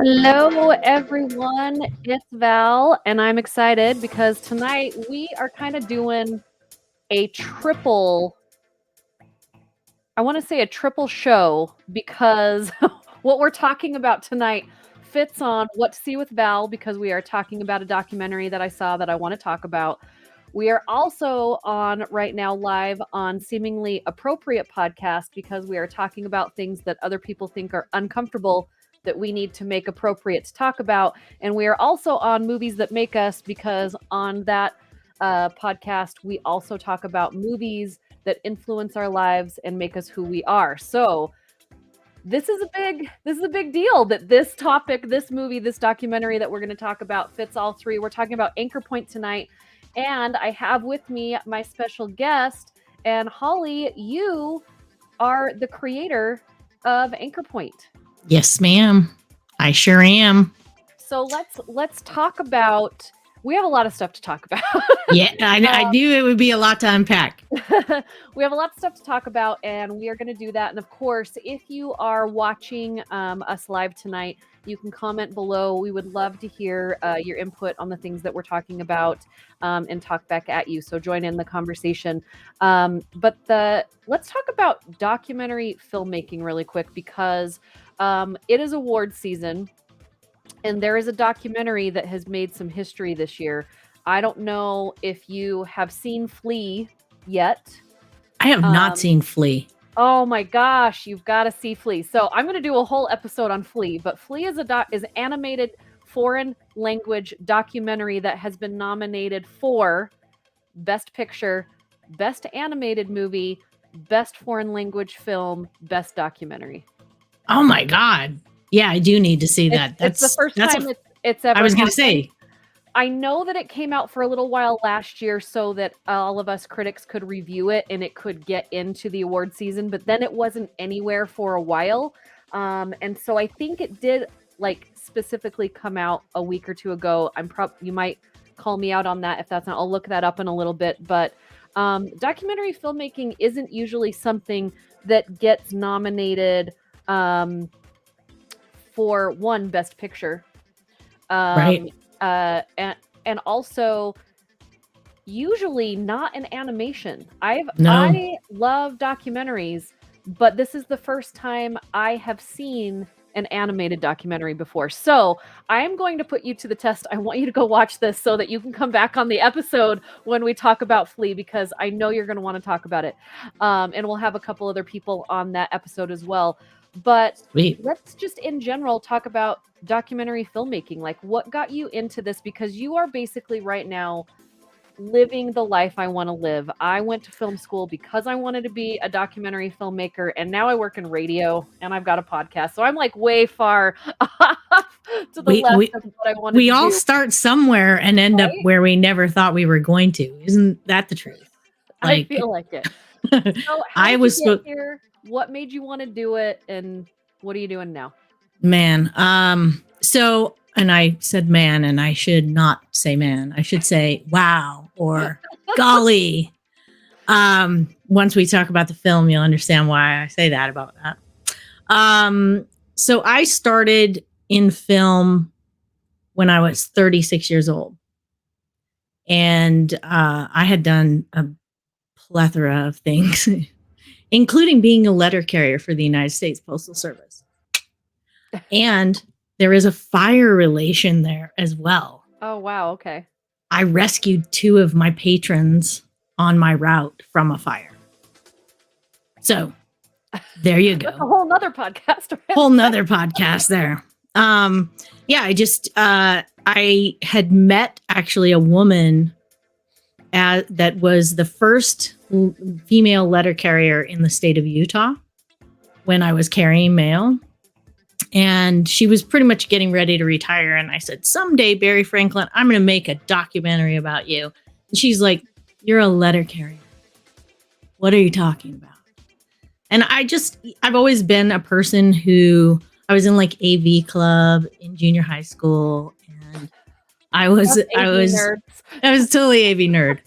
Hello, everyone. It's Val, and I'm excited because tonight we are kind of doing a triple, I want to say a triple show because what we're talking about tonight fits on What to See with Val because we are talking about a documentary that I saw that I want to talk about. We are also on right now live on Seemingly Appropriate Podcast because we are talking about things that other people think are uncomfortable that we need to make appropriate to talk about. And we are also on Movies That Make Us because on that podcast, we also talk about movies that influence our lives and make us who we are. So this is a big deal that this topic, this movie, this documentary that we're going to talk about fits all three. We're talking about Anchor Point tonight. And I have with me my special guest. And Holly, you are the creator of Anchor Point. Yes, ma'am. I sure am. So let's talk about. We have a lot of stuff to talk about. Yeah, I knew it would be a lot to unpack. We have a lot of stuff to talk about, and we are going to do that. And of course, if you are watching us live tonight, you can comment below. We would love to hear your input on the things that we're talking about and talk back at you. So join in the conversation. But let's talk about documentary filmmaking really quick because it is award season. And there is a documentary that has made some history this year. I don't know if you have seen Flea yet. I have not seen Flea. Oh my gosh, you've got to see Flea. So I'm going to do a whole episode on Flea, but Flea is is animated foreign language documentary that has been nominated for Best Picture, Best Animated Movie, Best Foreign Language Film, Best Documentary. Oh my God. Yeah, I do need to see that. It's the first time it's ever. I was going to say. I know that it came out for a little while last year so that all of us critics could review it and it could get into the award season, but then it wasn't anywhere for a while. And so I think it did specifically come out a week or two ago. You might call me out on that if that's not. I'll look that up in a little bit. But documentary filmmaking isn't usually something that gets nominated for one Best Picture. Right. And also usually not an animation. I love documentaries, but this is the first time I have seen an animated documentary before. So I am going to put you to the test. I want you to go watch this so that you can come back on the episode when we talk about Flea, because I know you're going to want to talk about it. And we'll have a couple other people on that episode as well. But let's just in general talk about documentary filmmaking. Like, what got you into this? Because you are basically right now living the life I want to live. I went to film school because I wanted to be a documentary filmmaker, and now I work in radio and I've got a podcast. So I'm way far off to the left of what I want to do. We all start somewhere and end up where we never thought we were going to. Isn't that the truth? I feel like it. So how did you get here? What made you want to do it, and what are you doing now? Man, so, and I said man, and I should not say man. I should say wow or golly. Once we talk about the film, you'll understand why I say that about that. So I started in film when I was 36 years old. And I had done a plethora of things, including being a letter carrier for the United States Postal Service. And there is a fire relation there as well. Oh, wow. Okay. I rescued 2 of my patrons on my route from a fire. So there you go. That's a whole nother podcast. Whole nother podcast there. I had met actually a woman that was the first female letter carrier in the state of Utah when I was carrying mail. And she was pretty much getting ready to retire. And I said, someday, Barry Franklin, I'm going to make a documentary about you. And she's like, you're a letter carrier. What are you talking about? And I've always been a person who, I was in AV club in junior high school. And I was totally AV nerd.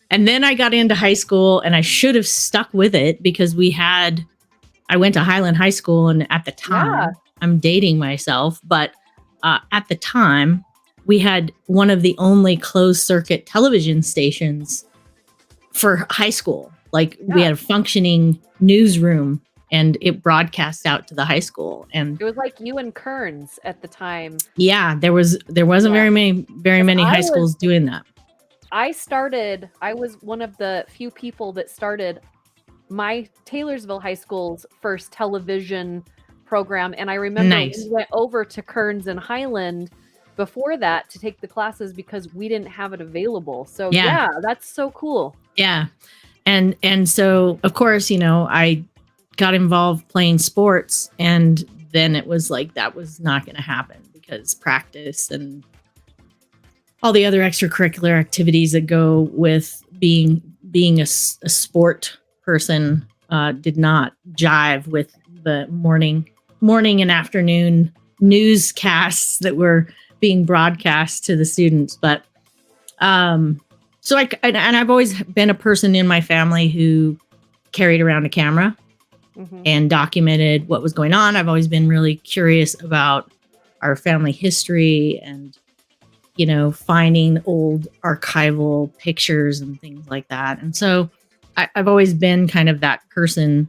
And then I got into high school, and I should have stuck with it because I went to Highland High School, and at the time, I'm dating myself, but at the time, we had one of the only closed circuit television stations for high school. Like we had a functioning newsroom, and it broadcast out to the high school. And it was like you and Kearns at the time. Yeah, there wasn't very many high schools doing that. I was one of the few people that started my Taylorsville High School's first television program. And I remember we went over to Kearns and Highland before that to take the classes because we didn't have it available. So yeah, that's so cool. Yeah. And so of course, you know, I got involved playing sports, and then it was like that was not going to happen because practice and all the other extracurricular activities that go with being a sport person did not jive with the morning and afternoon newscasts that were being broadcast to the students. But so I've always been a person in my family who carried around a camera and documented what was going on. I've always been really curious about our family history and, you know, finding old archival pictures and things like that. And so I've always been kind of that person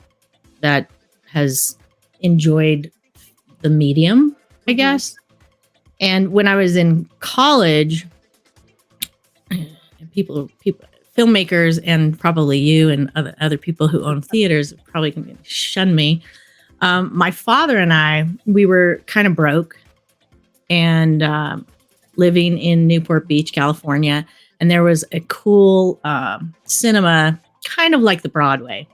that has enjoyed the medium, I guess. And when I was in college, people, filmmakers, and probably you and other people who own theaters probably can shun me. My father and I, we were kind of broke and living in Newport Beach, California. And there was a cool cinema, kind of like the Broadway,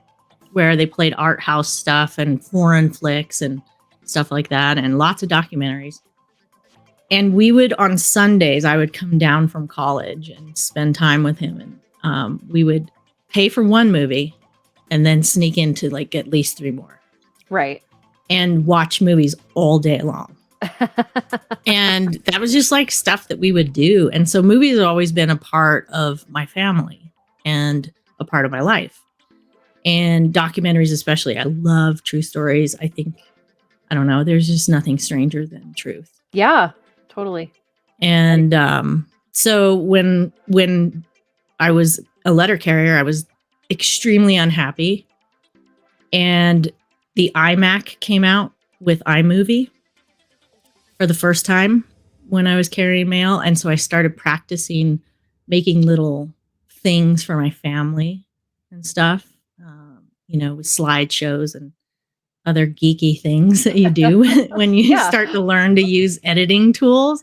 where they played art house stuff and foreign flicks and stuff like that, and lots of documentaries. And we would, on Sundays, I would come down from college and spend time with him. And we would pay for one movie and then sneak into like at least 3 more. Right. And watch movies all day long. And that was just like stuff that we would do. And so movies have always been a part of my family and a part of my life. And documentaries especially. I love true stories. I think, I don't know, there's just nothing stranger than truth. Yeah, totally. And so when I was a letter carrier, I was extremely unhappy. And the iMac came out with iMovie for the first time when I was carrying mail. And so I started practicing making little things for my family and stuff, you know, with slideshows and other geeky things that you do when you start to learn to use editing tools.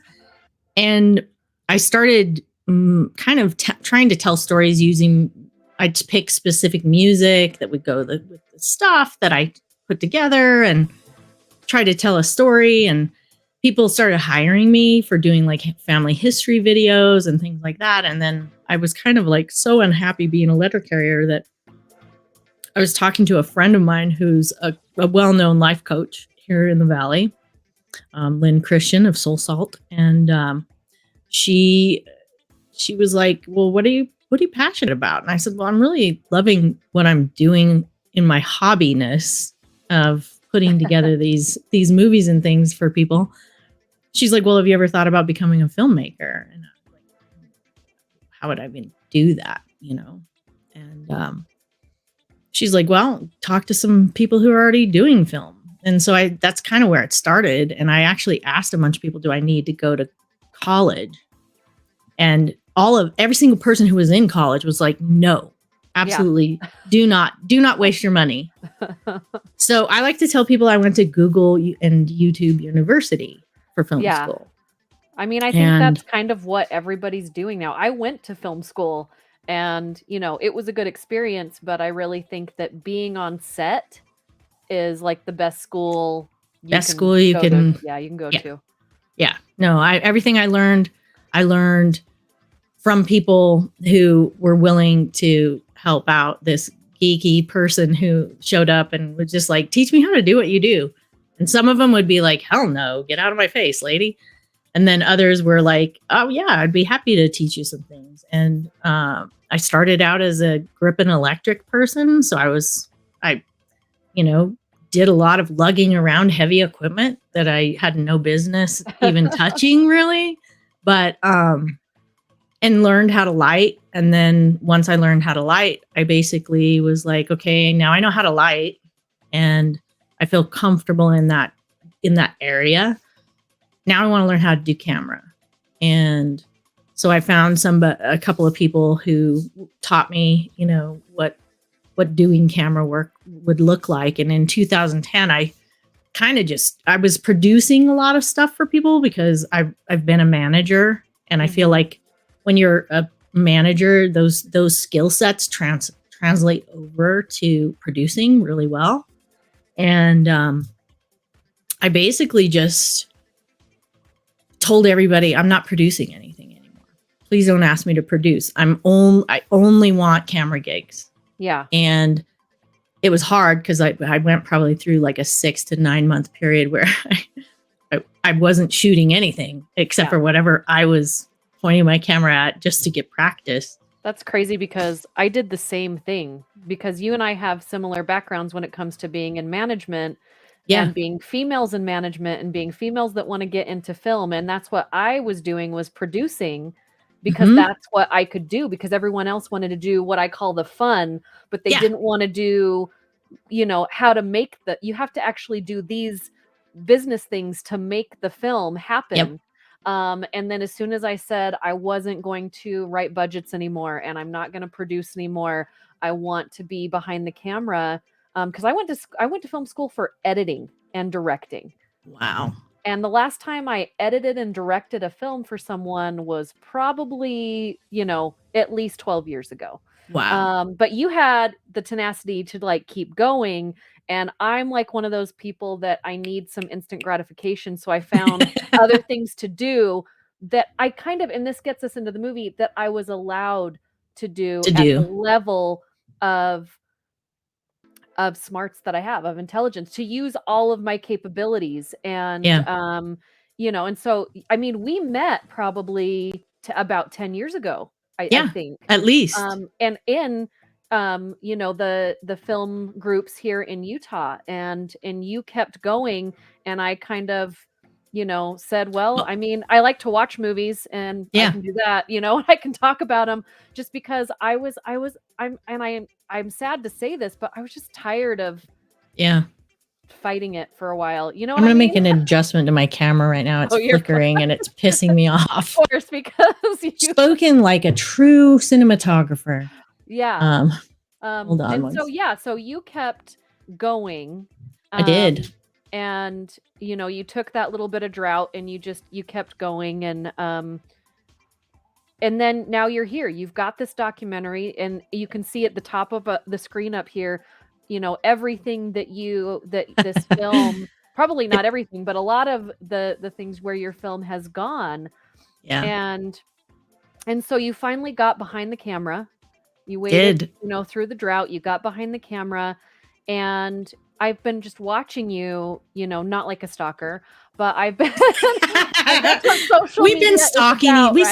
And I started kind of trying to tell stories using, I'd pick specific music that would go with the stuff that I put together and try to tell a story. And people started hiring me for doing like family history videos and things like that. And then I was kind of like so unhappy being a letter carrier that I was talking to a friend of mine who's a well-known life coach here in the Valley, Lynn Christian of Soul Salt. And she was like, well, what are you passionate about? And I said, well, I'm really loving what I'm doing in my hobbiness of putting together these movies and things for people. She's like, well, have you ever thought about becoming a filmmaker? And I was like, how would I even do that? You know? And she's like, well, talk to some people who are already doing film. And so that's kind of where it started. And I actually asked a bunch of people, do I need to go to college? And every single person who was in college was like, no, absolutely. Yeah. Do not waste your money. So I like to tell people I went to Google and YouTube University for film school. I mean, I think that's kind of what everybody's doing now. I went to film school and, you know, it was a good experience, but I really think that being on set is like the best school you can go to. Yeah. No, everything I learned from people who were willing to help out this geeky person who showed up and was just like, teach me how to do what you do. And some of them would be like, hell no, get out of my face, lady. And then others were like, oh yeah, I'd be happy to teach you some things. And I started out as a grip and electric person. So I did a lot of lugging around heavy equipment that I had no business even touching really. But and learned how to light. And then once I learned how to light, I basically was like, okay, now I know how to light and I feel comfortable in that area. Now I want to learn how to do camera. And so I found a couple of people who taught me, you know, what doing camera work would look like. And in 2010, I was producing a lot of stuff for people because I've been a manager, and I feel like when you're a manager, those skill sets translate over to producing really well. And I basically just told everybody, I'm not producing anything anymore. Please don't ask me to produce. I only want camera gigs. Yeah. And it was hard because I went probably through like a 6 to 9 month period where I wasn't shooting anything except for whatever I was pointing my camera at just to get practice. That's crazy because I did the same thing, because you and I have similar backgrounds when it comes to being in management and being females in management and being females that want to get into film. And that's what I was doing, was producing, because that's what I could do, because everyone else wanted to do what I call the fun, but they didn't want to do, you know, how to make you have to actually do these business things to make the film happen. And then as soon as I said I wasn't going to write budgets anymore and I'm not going to produce anymore, I want to be behind the camera, because I went to film school for editing and directing. Wow. And the last time I edited and directed a film for someone was probably, you know, at least 12 years ago. Wow. But you had the tenacity to like keep going. And I'm like one of those people that I need some instant gratification. So I found other things to do that I kind of, and this gets us into the movie, that I was allowed to do at the level of smarts that I have, of intelligence, to use all of my capabilities. And, you know, and so, I mean, we met probably about 10 years ago, I think. At least. And in, you know, the film groups here in Utah, and you kept going. And I kind of, you know, said, well, I mean, I like to watch movies and I can do that, you know, I can talk about them, just because I'm sad to say this, but I was just tired of fighting it for a while. You know what I mean? I'm going to make an adjustment to my camera right now. It's flickering and it's pissing me off. Of course, because you spoken like a true cinematographer. Yeah. Hold on. And so, so you kept going. I did. And, you know, you took that little bit of drought and you kept going. And then now you're here. You've got this documentary, and you can see at the top of the screen up here, you know, everything that this film, probably not everything, but a lot of the things where your film has gone. And so you finally got behind the camera. You waited, you know, through the drought, you got behind the camera, and I've been just watching you, you know, not like a stalker, but I've been we've been stalking we've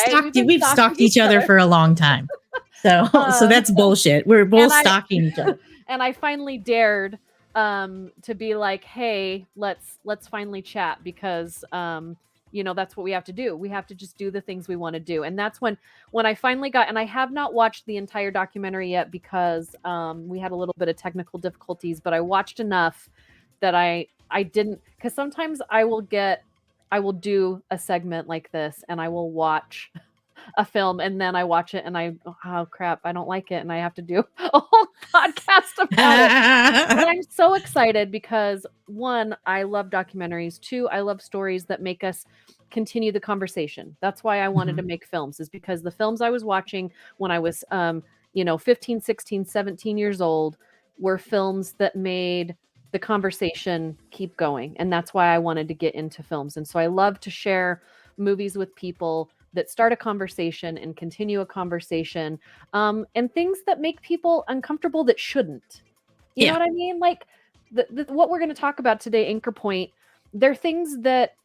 stalked each other for a long time. So that's bullshit. We're both stalking each other. And I finally dared to be like, hey, let's finally chat, because you know, that's what we have to do. We have to just do the things we want to do. And that's when I finally got, and I have not watched the entire documentary yet, because we had a little bit of technical difficulties, but I watched enough that I didn't, because sometimes I will do a segment like this and I will watch a film and then I watch it and oh crap, I don't like it, and I have to do a whole podcast about it. But I'm so excited because, one, I love documentaries. Two, I love stories that make us continue the conversation. That's why I wanted to make films, is because the films I was watching when I was 15, 16, 17 years old were films that made the conversation keep going. And that's why I wanted to get into films. And so I love to share movies with people that start a conversation and continue a conversation, and things that make people uncomfortable that shouldn't. You know what I mean? Like what we're going to talk about today, Anchor Point, they're things that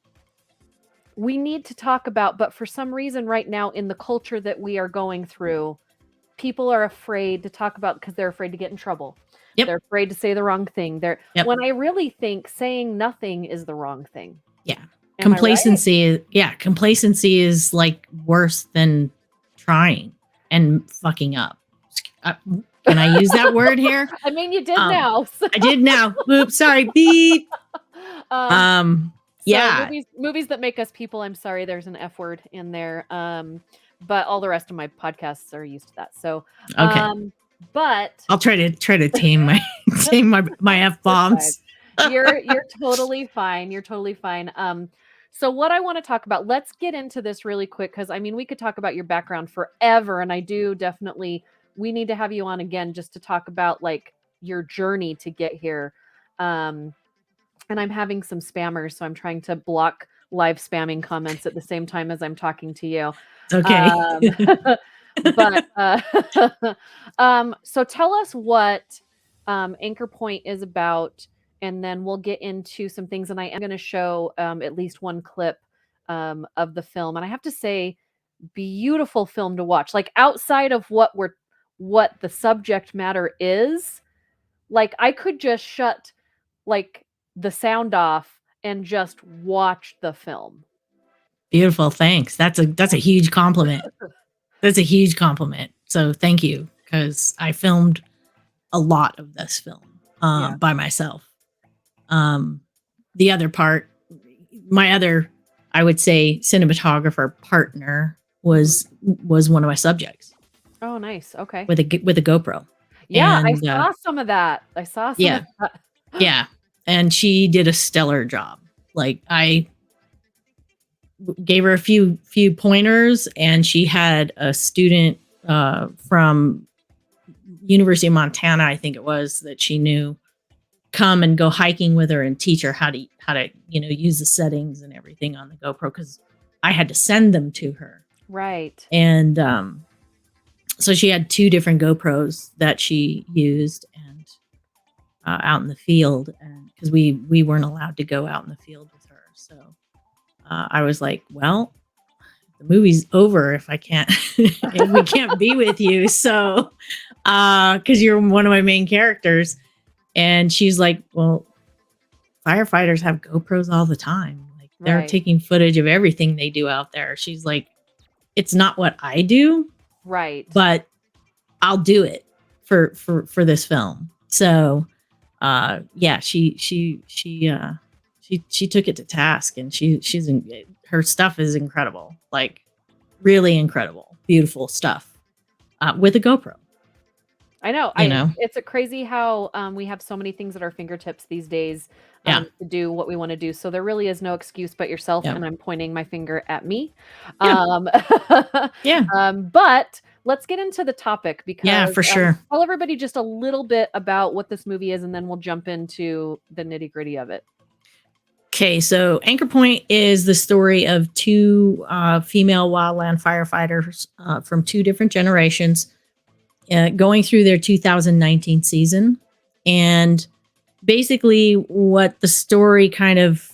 we need to talk about, but for some reason right now in the culture that we are going through, people are afraid to talk about because they're afraid to get in trouble. Yep. They're afraid to say the wrong thing. Yep. When I really think saying nothing is the wrong thing. Yeah. Am I right? Complacency is like worse than trying and fucking up. Can I use that word here? I mean, you did now. So. I did now. Oops, sorry. Beep. Yeah. Movies that make us people. I'm sorry, there's an F word in there. But all the rest of my podcasts are used to that. So, okay. But I'll try to tame my F bombs. You're totally fine. You're totally fine. So what I want to talk about, let's get into this really quick because I mean we could talk about your background forever, and I do definitely. We need to have you on again just to talk about like your journey to get here. And I'm having some spammers, so I'm trying to block live spamming comments at the same time as I'm talking to you. Okay. So tell us what Anchor Point is about, and then we'll get into some things. And I am going to show at least one clip of the film. And I have to say, beautiful film to watch. Like outside of what the subject matter is, like I could just shut like the sound off and just watch the film. Beautiful. Thanks. That's a huge compliment. That's a huge compliment. So thank you, because I filmed a lot of this film by myself. The other part, my other, I would say, cinematographer partner was one of my subjects. Oh, nice. Okay. With a GoPro. Yeah, I saw some of that. I saw some of that. Yeah. And she did a stellar job. Like I gave her a few pointers, and she had a student from University of Montana, I think it was, that she knew, come and go hiking with her and teach her how to use the settings and everything on the GoPro, because I had to send them to her. Right. And so she had 2 different GoPros that she used and out in the field, and because we weren't allowed to go out in the field with her. So I was like, well, the movie's over if we can't be with you. So, because you're one of my main characters. And she's like, well, firefighters have GoPros all the time. Like they're taking footage of everything they do out there. She's like, it's not what I do. Right. But I'll do it for this film. So, she took it to task, and her stuff is incredible, like really incredible, beautiful stuff with a GoPro. I know. It's crazy how we have so many things at our fingertips these days to do what we want to do. So there really is no excuse but yourself. And I'm pointing my finger at me. But let's get into the topic because for sure. Tell everybody just a little bit about what this movie is, and then we'll jump into the nitty gritty of it. Okay, so Anchor Point is the story of 2 female wildland firefighters from 2 different generations going through their 2019 season. And basically what the story kind of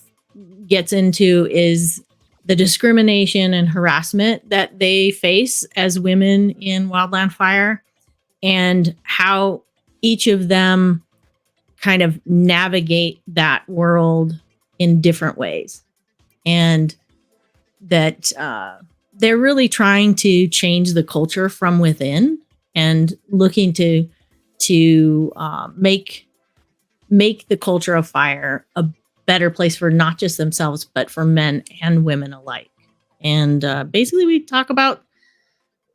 gets into is the discrimination and harassment that they face as women in wildland fire, and how each of them kind of navigate that world in different ways. And that they're really trying to change the culture from within, and looking to make the culture of fire a better place for not just themselves, but for men and women alike. And basically we talk about,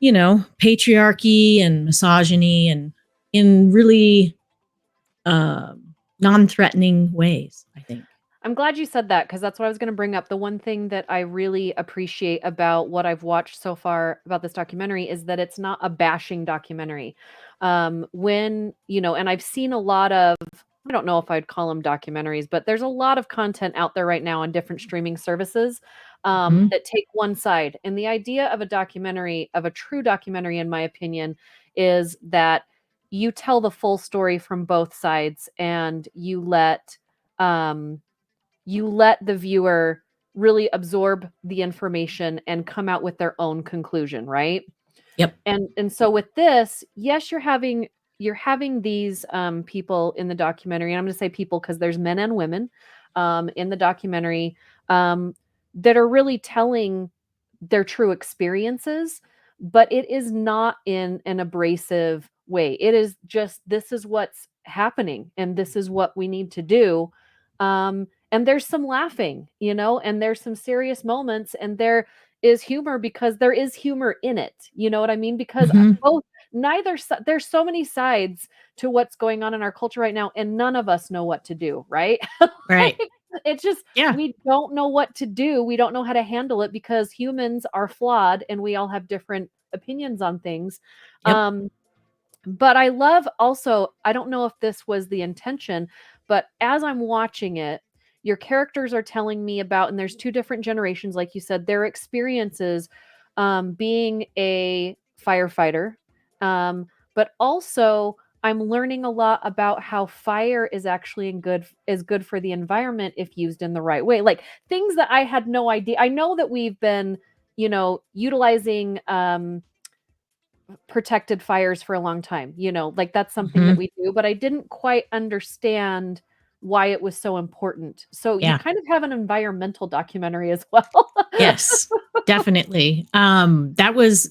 patriarchy and misogyny, and in really non-threatening ways, I think. I'm glad you said that, because that's what I was going to bring up. The one thing that I really appreciate about what I've watched so far about this documentary is that it's not a bashing documentary. And I've seen a lot of, I don't know if I'd call them documentaries, but there's a lot of content out there right now on different streaming services that take one side. And the idea of a documentary, of a true documentary, in my opinion, is that you tell the full story from both sides, and you let the viewer really absorb the information and come out with their own conclusion, right? Yep. And so with this, yes, you're having you're having these people in the documentary, and I'm going to say people because there's men and women in the documentary that are really telling their true experiences, but it is not in an abrasive way. It is just, this is what's happening and this is what we need to do. And there's some laughing, you know, and there's some serious moments, and there is humor because there is humor in it. You know what I mean? Because Mhm. both there's so many sides to what's going on in our culture right now, and none of us know what to do, right? Right. Like, it's just, Yeah. we don't know what to do. We don't know how to handle it because humans are flawed and we all have different opinions on things. Yep. But I love also, I don't know if this was the intention, but as I'm watching it, your characters are telling me about, and there's two different generations, like you said, their experiences being a firefighter. But also, I'm learning a lot about how fire is actually good for the environment if used in the right way. Like things that I had no idea. I know that we've been, utilizing protected fires for a long time, like that's something that Mhm. we do, but I didn't quite understand why it was so important. So you Yeah. kind of have an environmental documentary as well. Yes, definitely. That was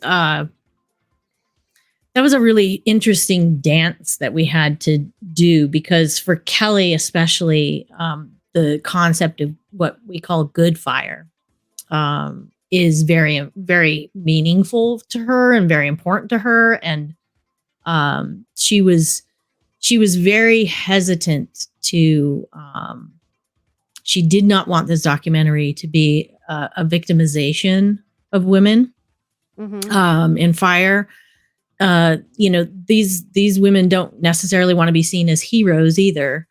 a really interesting dance that we had to do because for Kelly, especially, the concept of what we call good fire is very, very meaningful to her and very important to her. And she was very hesitant to. She did not want this documentary to be a victimization of women Hmm. in fire. These women don't necessarily want to be seen as heroes either.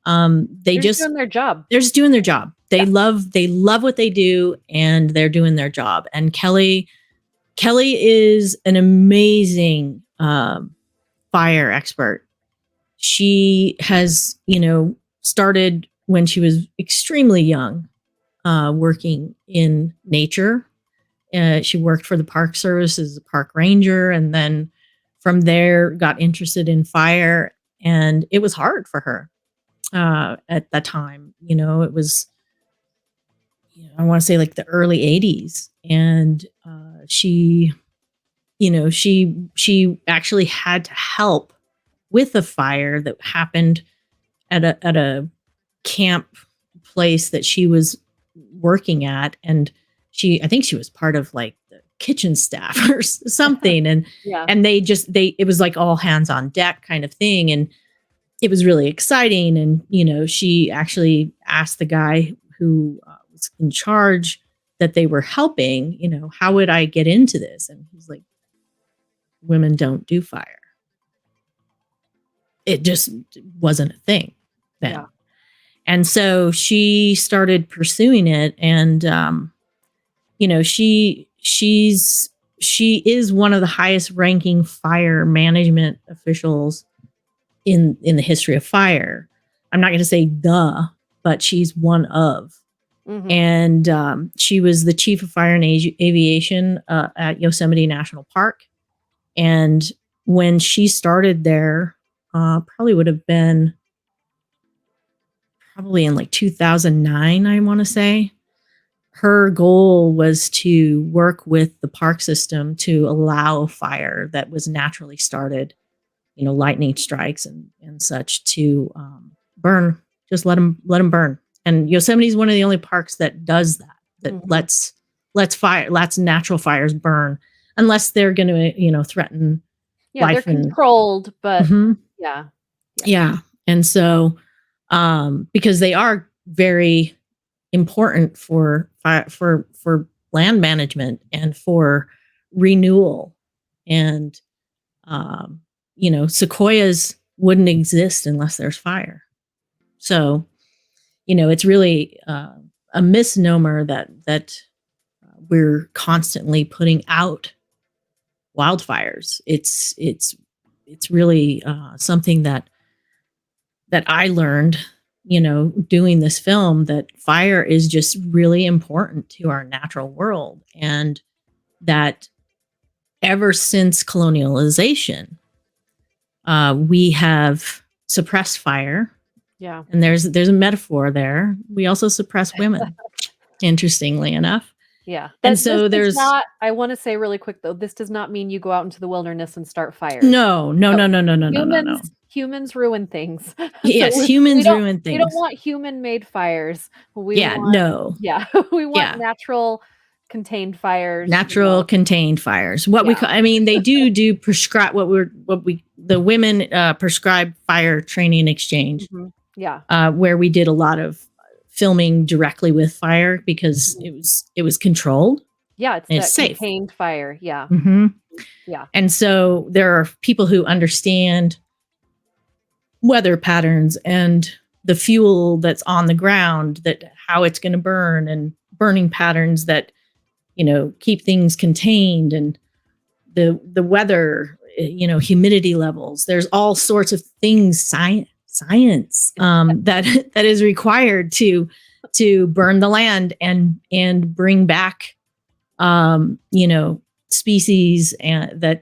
They They're just just doing their job. they're just doing their job. Yeah. They love what they do, and they're doing their job. And Kelly is an amazing fire expert. She has, started when she was extremely young, working in nature. She worked for the Park Service as a park ranger, and then from there got interested in fire. And it was hard for her at that time. It was, I want to say like the early '80s, and she actually had to help with a fire that happened at a camp place that she was working at. And I think she was part of like the kitchen staff or something. and Yeah. and it was like all hands on deck kind of thing, and it was really exciting. And she actually asked the guy who was in charge that they were helping, how would I get into this? And he's like, women don't do fire. It just wasn't a thing then. Yeah. And so she started pursuing it. And she is one of the highest ranking fire management officials in the history of fire. I'm not going to say but she's one of. Hmm. And she was the chief of fire and aviation at Yosemite National Park. And when she started there, probably would have been probably in like 2009, I want to say. Her goal was to work with the park system to allow fire that was naturally started, lightning strikes and such, to burn. Just let them burn. And Yosemite is one of the only parks that does that Hmm. lets natural fires burn, unless they're going to threaten Yeah, they're life. And controlled, but Mhm. yeah. Yeah. Yeah. And so because they are very important for land management and for renewal. And sequoias wouldn't exist unless there's fire. So it's really a misnomer that we're constantly putting out wildfires. It's really something that I learned, doing this film, that fire is just really important to our natural world. And that ever since colonialization, We have suppressed fire, Yeah. and there's a metaphor there. We also suppress women, interestingly enough. Yeah. And This so does there's not, I want to say really quick though, this does not mean you go out into the wilderness and start fires. no. Humans ruin things. Yes, So humans ruin we don't things. want human-made fires. We Yeah, want, no. yeah, we want Yeah. natural contained fires. Natural contained fires. What we call, I mean, they do prescribe the women prescribe fire training exchange, Yeah. where we did a lot of filming directly with fire because it was controlled. Yeah, it's and that it's safe. contained fire. Yeah. Yeah. And so there are people who understand weather patterns and the fuel that's on the ground, that how it's going to burn, and burning patterns that, keep things contained, and the weather, humidity levels. There's all sorts of things, science that is required to burn the land and bring back species and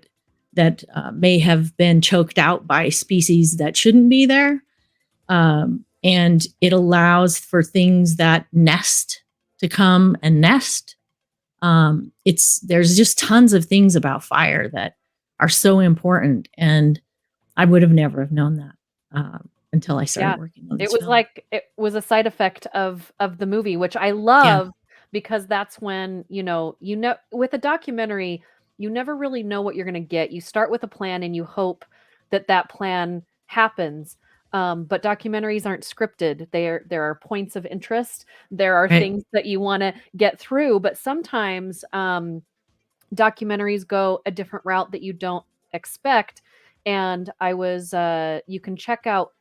that may have been choked out by species that shouldn't be there. And it allows for things that nest to come and nest. There's just tons of things about fire that are so important, and I would have never have known that until I started working on this. It was like it was a side effect of the movie, which I love because that's when with a documentary, you never really know what you're going to get. You start with a plan and you hope that plan happens. But documentaries aren't scripted. There are points of interest. There are things that you want to get through, but sometimes documentaries go a different route that you don't expect. And you can check out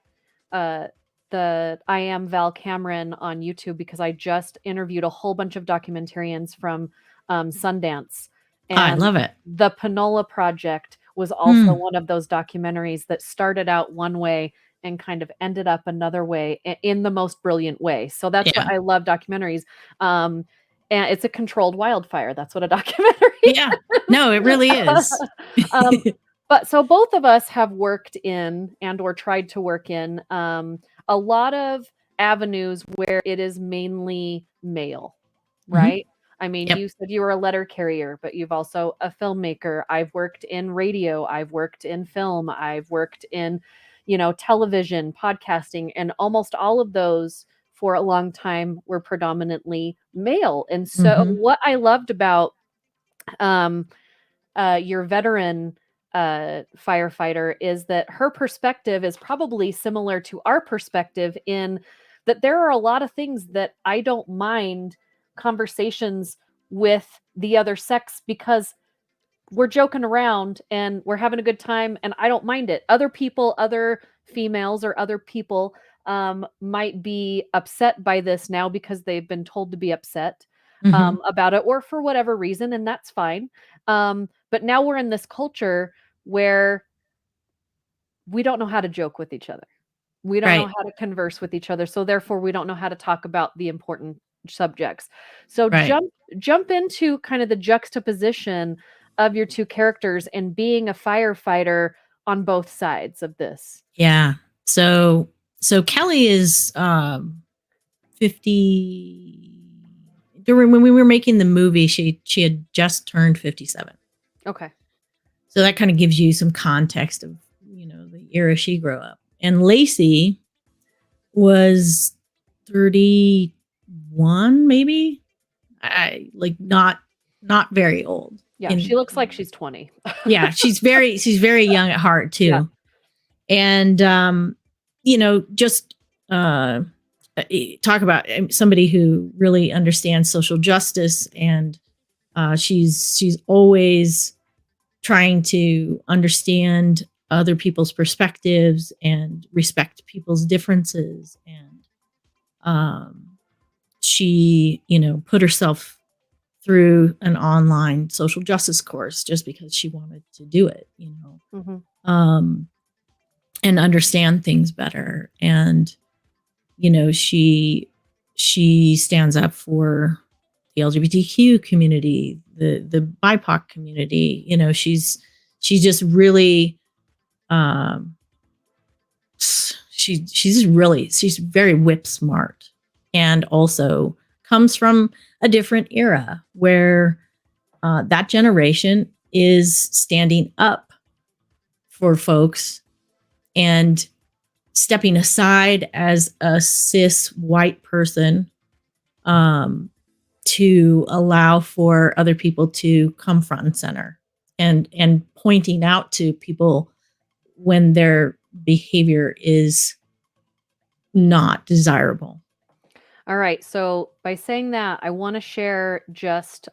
the I Am Val Cameron on YouTube, because I just interviewed a whole bunch of documentarians from Sundance. And I love it. The Panola Project was also one of those documentaries that started out one way and kind of ended up another way in the most brilliant way. So that's what I love documentaries. And it's a controlled wildfire. That's what a documentary is. Yeah. No, it really is. But so both of us have worked in or tried to work in a lot of avenues where it is mainly male, right? I mean, you said you were a letter carrier, but you've also a filmmaker. I've worked in radio. I've worked in film. I've worked in, television, podcasting, and almost all of those for a long time were predominantly male. And so what I loved about your veteran firefighter is that her perspective is probably similar to our perspective, in that there are a lot of things that I don't mind conversations with the other sex, because we're joking around and we're having a good time and I don't mind it. Other people, other females or other people might be upset by this now because they've been told to be upset about it, or for whatever reason, and that's fine. But now we're in this culture where we don't know how to joke with each other. We don't know how to converse with each other. So therefore we don't know how to talk about the important subjects. So jump into kind of the juxtaposition of your two characters and being a firefighter on both sides of this. Yeah. So Kelly is 50. When we were making the movie, she had just turned 57. Okay. So that kind of gives you some context of, the era she grew up. And Lacey was 31, maybe. Not very old. Yeah, she looks like she's 20. Yeah, she's very young at heart too. Yeah. And just talk about somebody who really understands social justice, and she's always trying to understand other people's perspectives and respect people's differences. And she, put herself through an online social justice course just because she wanted to do it, and understand things better. And, she stands up for the LGBTQ community, the BIPOC community. She's just really Um, she's very whip smart, and also comes from a different era where that generation is standing up for folks and stepping aside as a cis white person, to allow for other people to come front and center, and pointing out to people when their behavior is not desirable. All right. So by saying that, I want to share just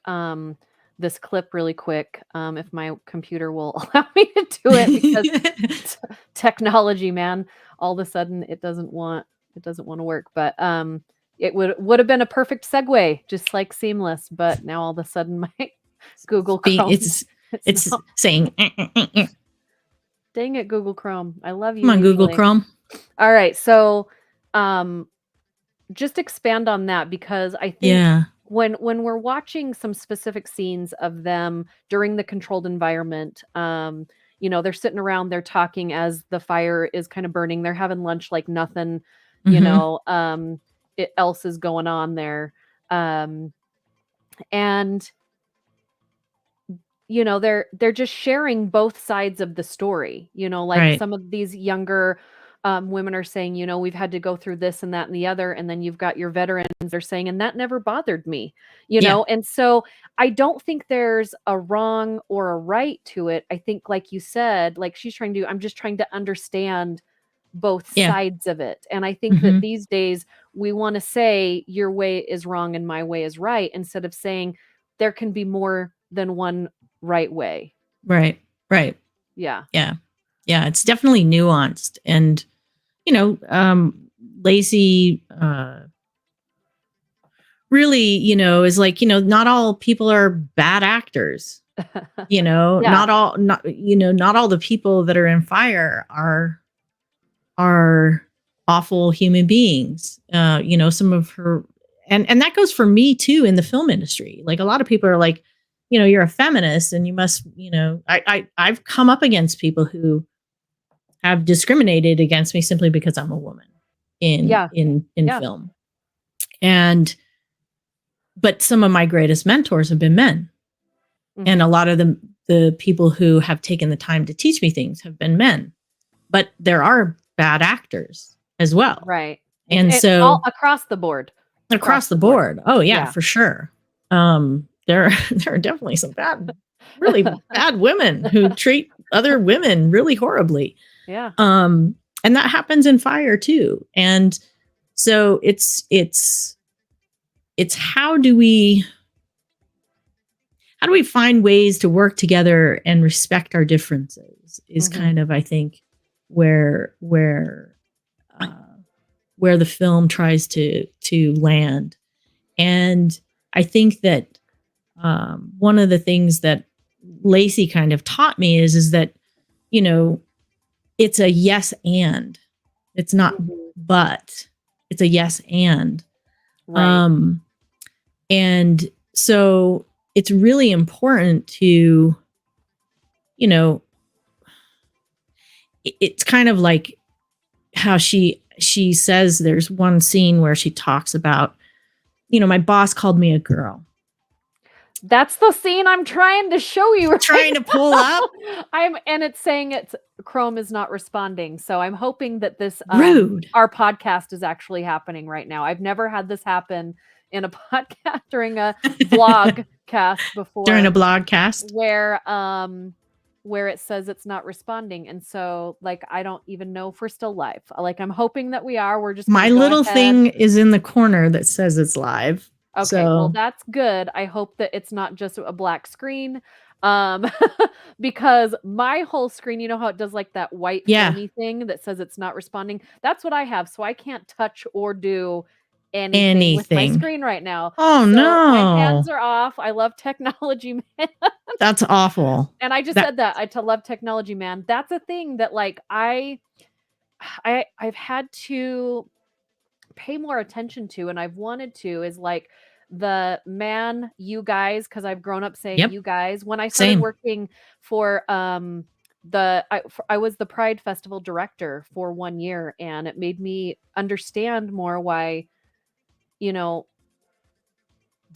this clip really quick, if my computer will allow me to do it, because technology, man, all of a sudden it doesn't want to work. But it would have been a perfect segue, just like seamless. But now all of a sudden my Google Chrome, it's saying, dang it, Google Chrome, I love you. come on, Google anyway. Chrome. All right. So just expand on that, because I think when we're watching some specific scenes of them during the controlled environment, they're sitting around, they're talking as the fire is kind of burning, they're having lunch like nothing, else is going on there. And they're just sharing both sides of the story, like Right. some of these younger women are saying, we've had to go through this and that and the other. And then you've got your veterans, they're saying, and that never bothered me, And so I don't think there's a wrong or a right to it. I think, like you said, like I'm just trying to understand both sides of it. And I think that these days we want to say your way is wrong and my way is right, instead of saying there can be more than one right way. Right. Yeah. It's definitely nuanced. And Lacey really, is like, not all people are bad actors. Not all the people that are in fire are awful human beings. Some of her, and that goes for me too in the film industry. Like, a lot of people are like, you're a feminist and you must, I've come up against people who have discriminated against me simply because I'm a woman in film. But some of my greatest mentors have been men. Mm-hmm. And a lot of the people who have taken the time to teach me things have been men. But there are bad actors as well. Right. And so all across the board. Across the board. Oh yeah, for sure. There are definitely some really bad women who treat other women really horribly. Yeah. And that happens in fire too. And so it's how do we find ways to work together and respect our differences is kind of, I think, where the film tries to land. And I think that one of the things that Lacey kind of taught me is that, it's a yes and. It's not but. It's a yes and. Right. And so it's really important to, it's kind of like how she says there's one scene where she talks about, my boss called me a girl. That's the scene I'm trying to show you. Trying to pull up. And it's saying Chrome is not responding. So I'm hoping that this rude. Our podcast is actually happening right now. I've never had this happen in a podcast during a vlogcast before. During a blogcast where it says it's not responding. And so, like, I don't even know if we're still live. Like, I'm hoping that we are. We're just my little thing is in the corner that says it's live. Okay, well, that's good. I hope that it's not just a black screen, because my whole screen, you know how it does like that white filmy thing that says it's not responding? That's what I have, so I can't touch or do anything with my screen right now. Oh, so no. My hands are off. I love technology, man. That's awful. And I just said that. I love technology, man. That's a thing that, like, I've had to pay more attention to, and I've wanted to, is like the man, you guys, because I've grown up saying you guys. When I started working for I was the Pride Festival director for 1 year, and it made me understand more why, you know,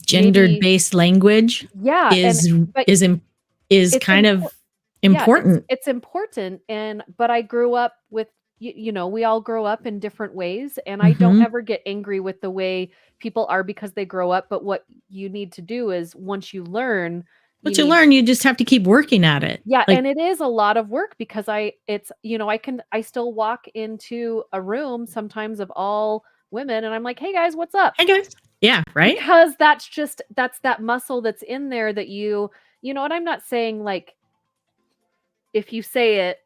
Gendered maybe based language yeah, and is but is im- is it's kind of important. Yeah, important. it's important, and but I grew up with we all grow up in different ways, and I don't Hmm. ever get angry with the way people are because they grow up, but what you need to do is once you learn, you But you need learn, you just have to keep working at it. yeah, Like, and it is a lot of work because I still walk into a room sometimes of all women and I'm like, "Hey guys, what's up?" hey guys, yeah, right, Because that's that muscle that's in there that and I'm not saying like if you say it,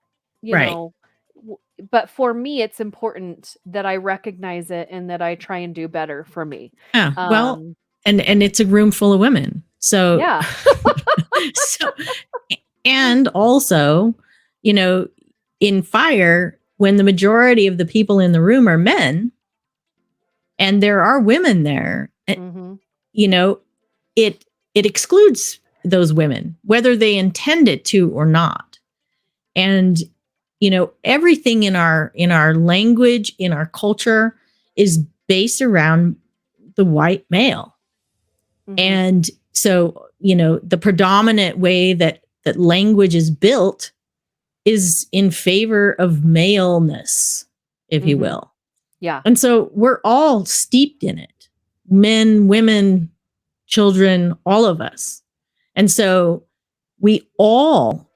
you right, know, w but for me, it's important that I recognize it and that I try and do better for me. yeah. Well, Um, and it's a room full of women, so yeah. so and also, you know, in fire, when the majority of the people in the room are men, and there are women there, Mhm. you know, it excludes those women, whether they intend it to or not. And everything in our language, in our culture, is based around the white male. Mhm. And so, the predominant way that language is built is in favor of maleness, if you Mhm. will. Yeah. And so we're all steeped in it. Men, women, children, all of us. And so we all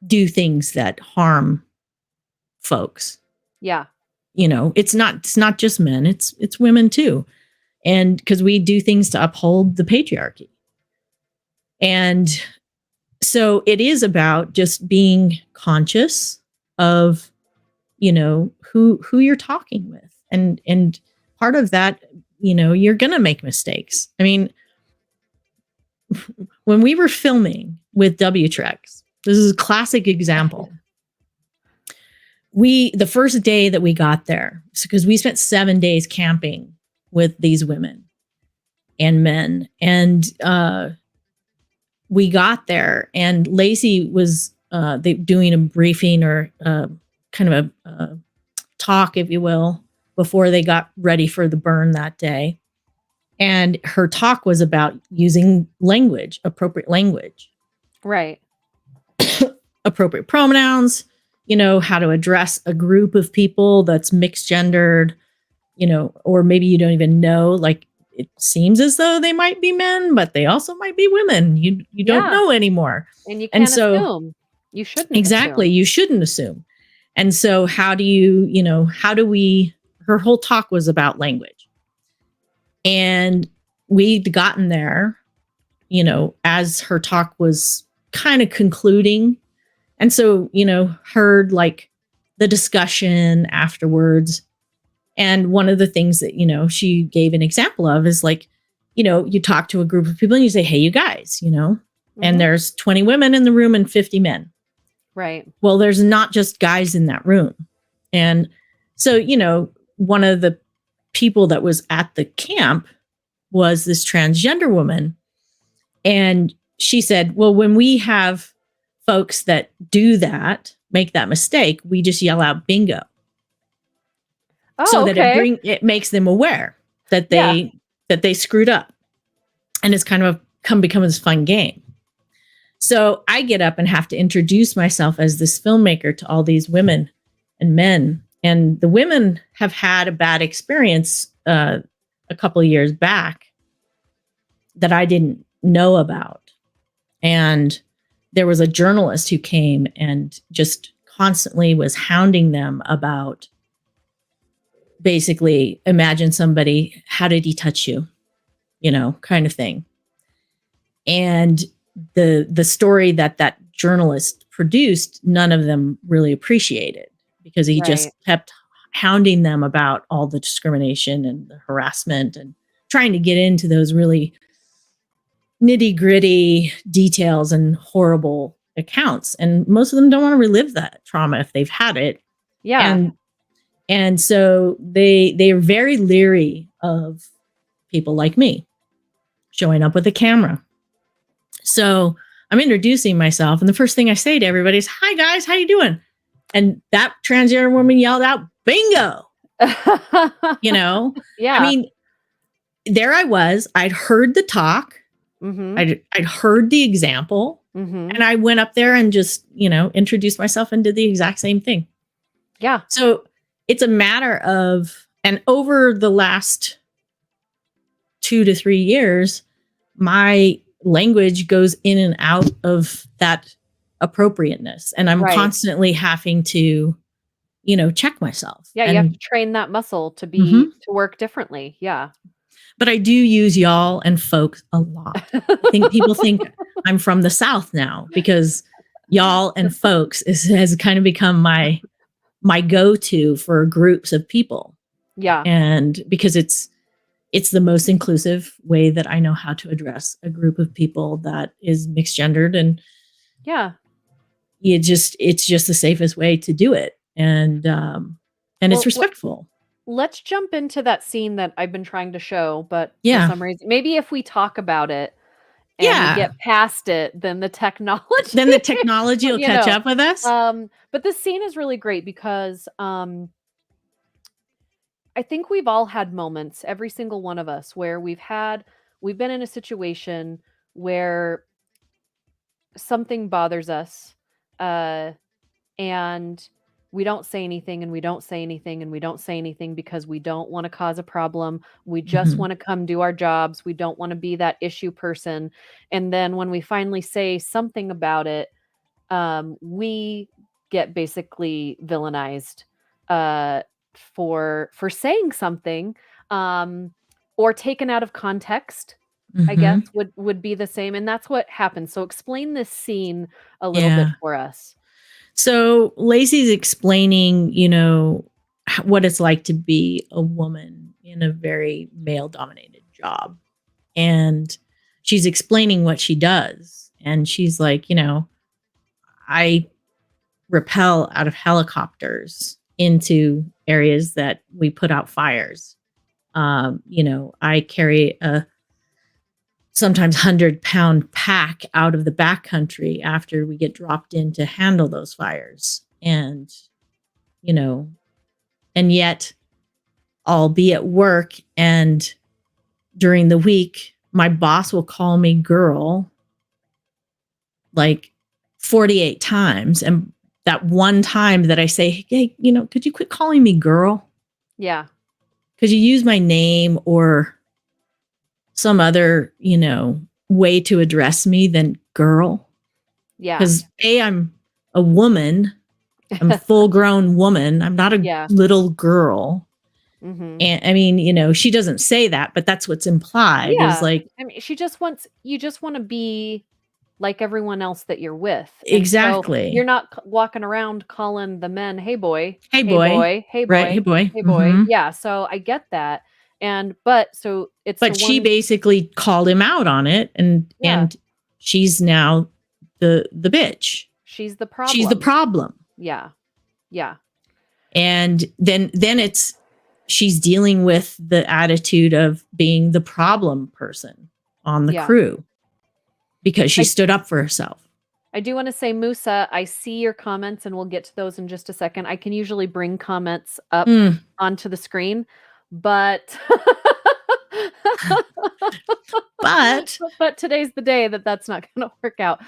do things that harm folks. Yeah. It's not just men, it's women too. And because we do things to uphold the patriarchy. And so it is about just being conscious of, who you're talking with. And part of that, you're going to make mistakes. I mean, when we were filming with W-Trex, this is a classic example. The first day that we got there, because we spent 7 days camping with these women and men, and we got there, and Lacey was doing a briefing or kind of a talk, if you will, before they got ready for the burn that day. And her talk was about using language, appropriate language, Right. appropriate pronouns, how to address a group of people that's mixed gendered, or maybe you don't even know, like it seems as though they might be men, but they also might be women. You don't Yeah. know anymore. And you And can't so assume. You shouldn't exactly, assume. you shouldn't assume. And so how do we her whole talk was about language. And we'd gotten there, as her talk was kind of concluding. And so, heard like the discussion afterwards. And one of the things that, she gave an example of is like, you talk to a group of people and you say, hey, you guys, and Mhm. there's 20 women in the room and 50 men. Right. Well, there's not just guys in that room. And so, one of the people that was at the camp was this transgender woman. And she said, well, when we have folks that do that, make that mistake, we just yell out bingo. So Oh, that okay. it makes them aware that Yeah. they screwed up. And it's kind of become this fun game. So I get up and have to introduce myself as this filmmaker to all these women and men. And the women have had a bad experience a couple of years back that I didn't know about. And there was a journalist who came and just constantly was hounding them about, basically, imagine somebody, how did he touch you? Kind of thing. And the story that journalist produced, none of them really appreciated, because he Right. just kept hounding them about all the discrimination and the harassment and trying to get into those really nitty-gritty details and horrible accounts. And most of them don't want to relive that trauma if they've had it. Yeah. And so they are very leery of people like me showing up with a camera. So I'm introducing myself, and the first thing I say to everybody is, "Hi guys, how you doing?" And that transgender woman yelled out, "Bingo!" You know, I Yeah. mean, there I was. I'd heard the talk. Mm-hmm. I'd heard the example, Mm-hmm. and I went up there and just, introduced myself and did the exact same thing. Yeah. So it's a matter of, and over the last 2 to 3 years, my language goes in and out of that appropriateness. And I'm Right. constantly having to, check myself. Yeah, you have to train that muscle to Mhm. to work differently. Yeah. But I do use y'all and folks a lot. I think people think I'm from the South now because y'all and folks has kind of become my go-to for groups of people. Yeah. And because it's the most inclusive way that I know how to address a group of people that is mixed gendered, and Yeah. it's just the safest way to do it. And it's Well, respectful. let's jump into that scene that I've been trying to show, but for Yeah. some reason, maybe if we talk about it and we Yeah. get past it, then the technology, Then the technology will you catch know. up with us. But this scene is really great because I think we've all had moments, every single one of us, where we've been in a situation where something bothers us, uh, and we don't say anything and we don't say anything and we don't say anything because we don't want to cause a problem. We just Mhm. want to come do our jobs. We don't want to be that issue person. And then when we finally say something about it, we get basically villainized uh, for saying something, um, or taken out of context. I guess Mhm. would be the same, and that's what happens. So explain this scene a little bit Yeah. for us. So Lacey's explaining, what it's like to be a woman in a very male dominated job. And she's explaining what she does. And she's like, I rappel out of helicopters into areas that we put out fires. I carry a sometimes 100-pound pack out of the backcountry after we get dropped in to handle those fires. And, you know, and yet I'll be at work, and during the week, my boss will call me girl like 48 times. And that one time that I say, hey, could you quit calling me girl? Yeah. Could you use my name or some other, way to address me than girl? Yeah. Because I'm a woman. I'm a full grown woman. I'm not a Yeah. little girl. Mhm. And I mean, she doesn't say that, but that's what's implied is Yeah. like, I mean, she just wants you just wanna be like everyone else that you're with, and so you're exactly. not walking around calling the men, "Hey, boy. Hey, Hey, boy. boy. Hey, Right. Hey, boy. boy. Hey, boy." Hmm. Yeah, so I get that, and but so it's the But she one. basically called him out on it. And, Yeah, and she's now the bitch. she's the She's the problem. problem. Yeah. Yeah. And then she's dealing with the attitude of being the problem person on the Yeah. crew because she I stood up for herself. I do wanna say, Musa, I see your comments, and we'll get to those in just a second. I can usually bring comments up Mm, onto the screen, but but but today's the day that that's not gonna work out.